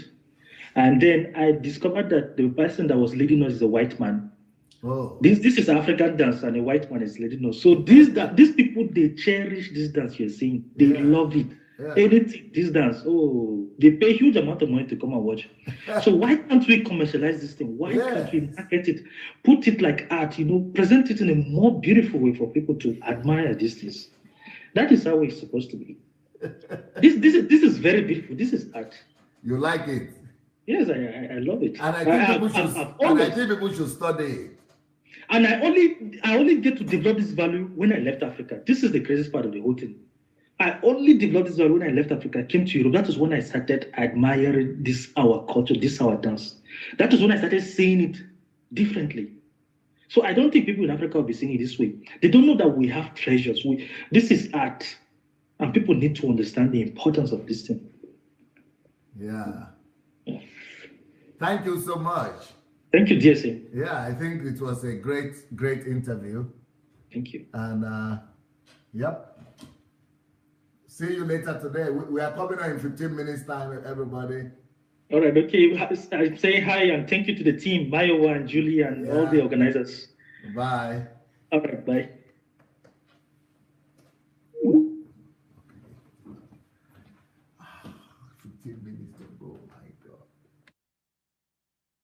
And then I discovered that the person that was leading us is a white man. Oh. This is African dance, and a white man is leading us. So these people, they cherish this dance you're seeing. They love it. Yeah. Anything, this dance, they pay huge amount of money to come and watch. So why can't we commercialize this thing? Why can't we market it, put it like art, present it in a more beautiful way for people to admire these things? That is how it's supposed to be. This is very beautiful. This is art. You like it? Yes, I love it. And I think people should study it. And I only get to develop this value when I left Africa. This is the craziest part of the whole thing. I only developed this value when I left Africa, came to Europe. That is when I started admiring this our culture, this our dance. That is when I started seeing it differently. So I don't think people in Africa will be seeing it this way. They don't know that we have treasures. This is art, and people need to understand the importance of this thing. Yeah. Thank you so much. Thank you, DSA. Yeah, I think it was a great interview. Thank you. And yep. See you later today. We are coming on in 15 minutes time, everybody. All right, okay. I say hi and thank you to the team, Mayowa and Julie and all the organizers. Bye. All right, bye.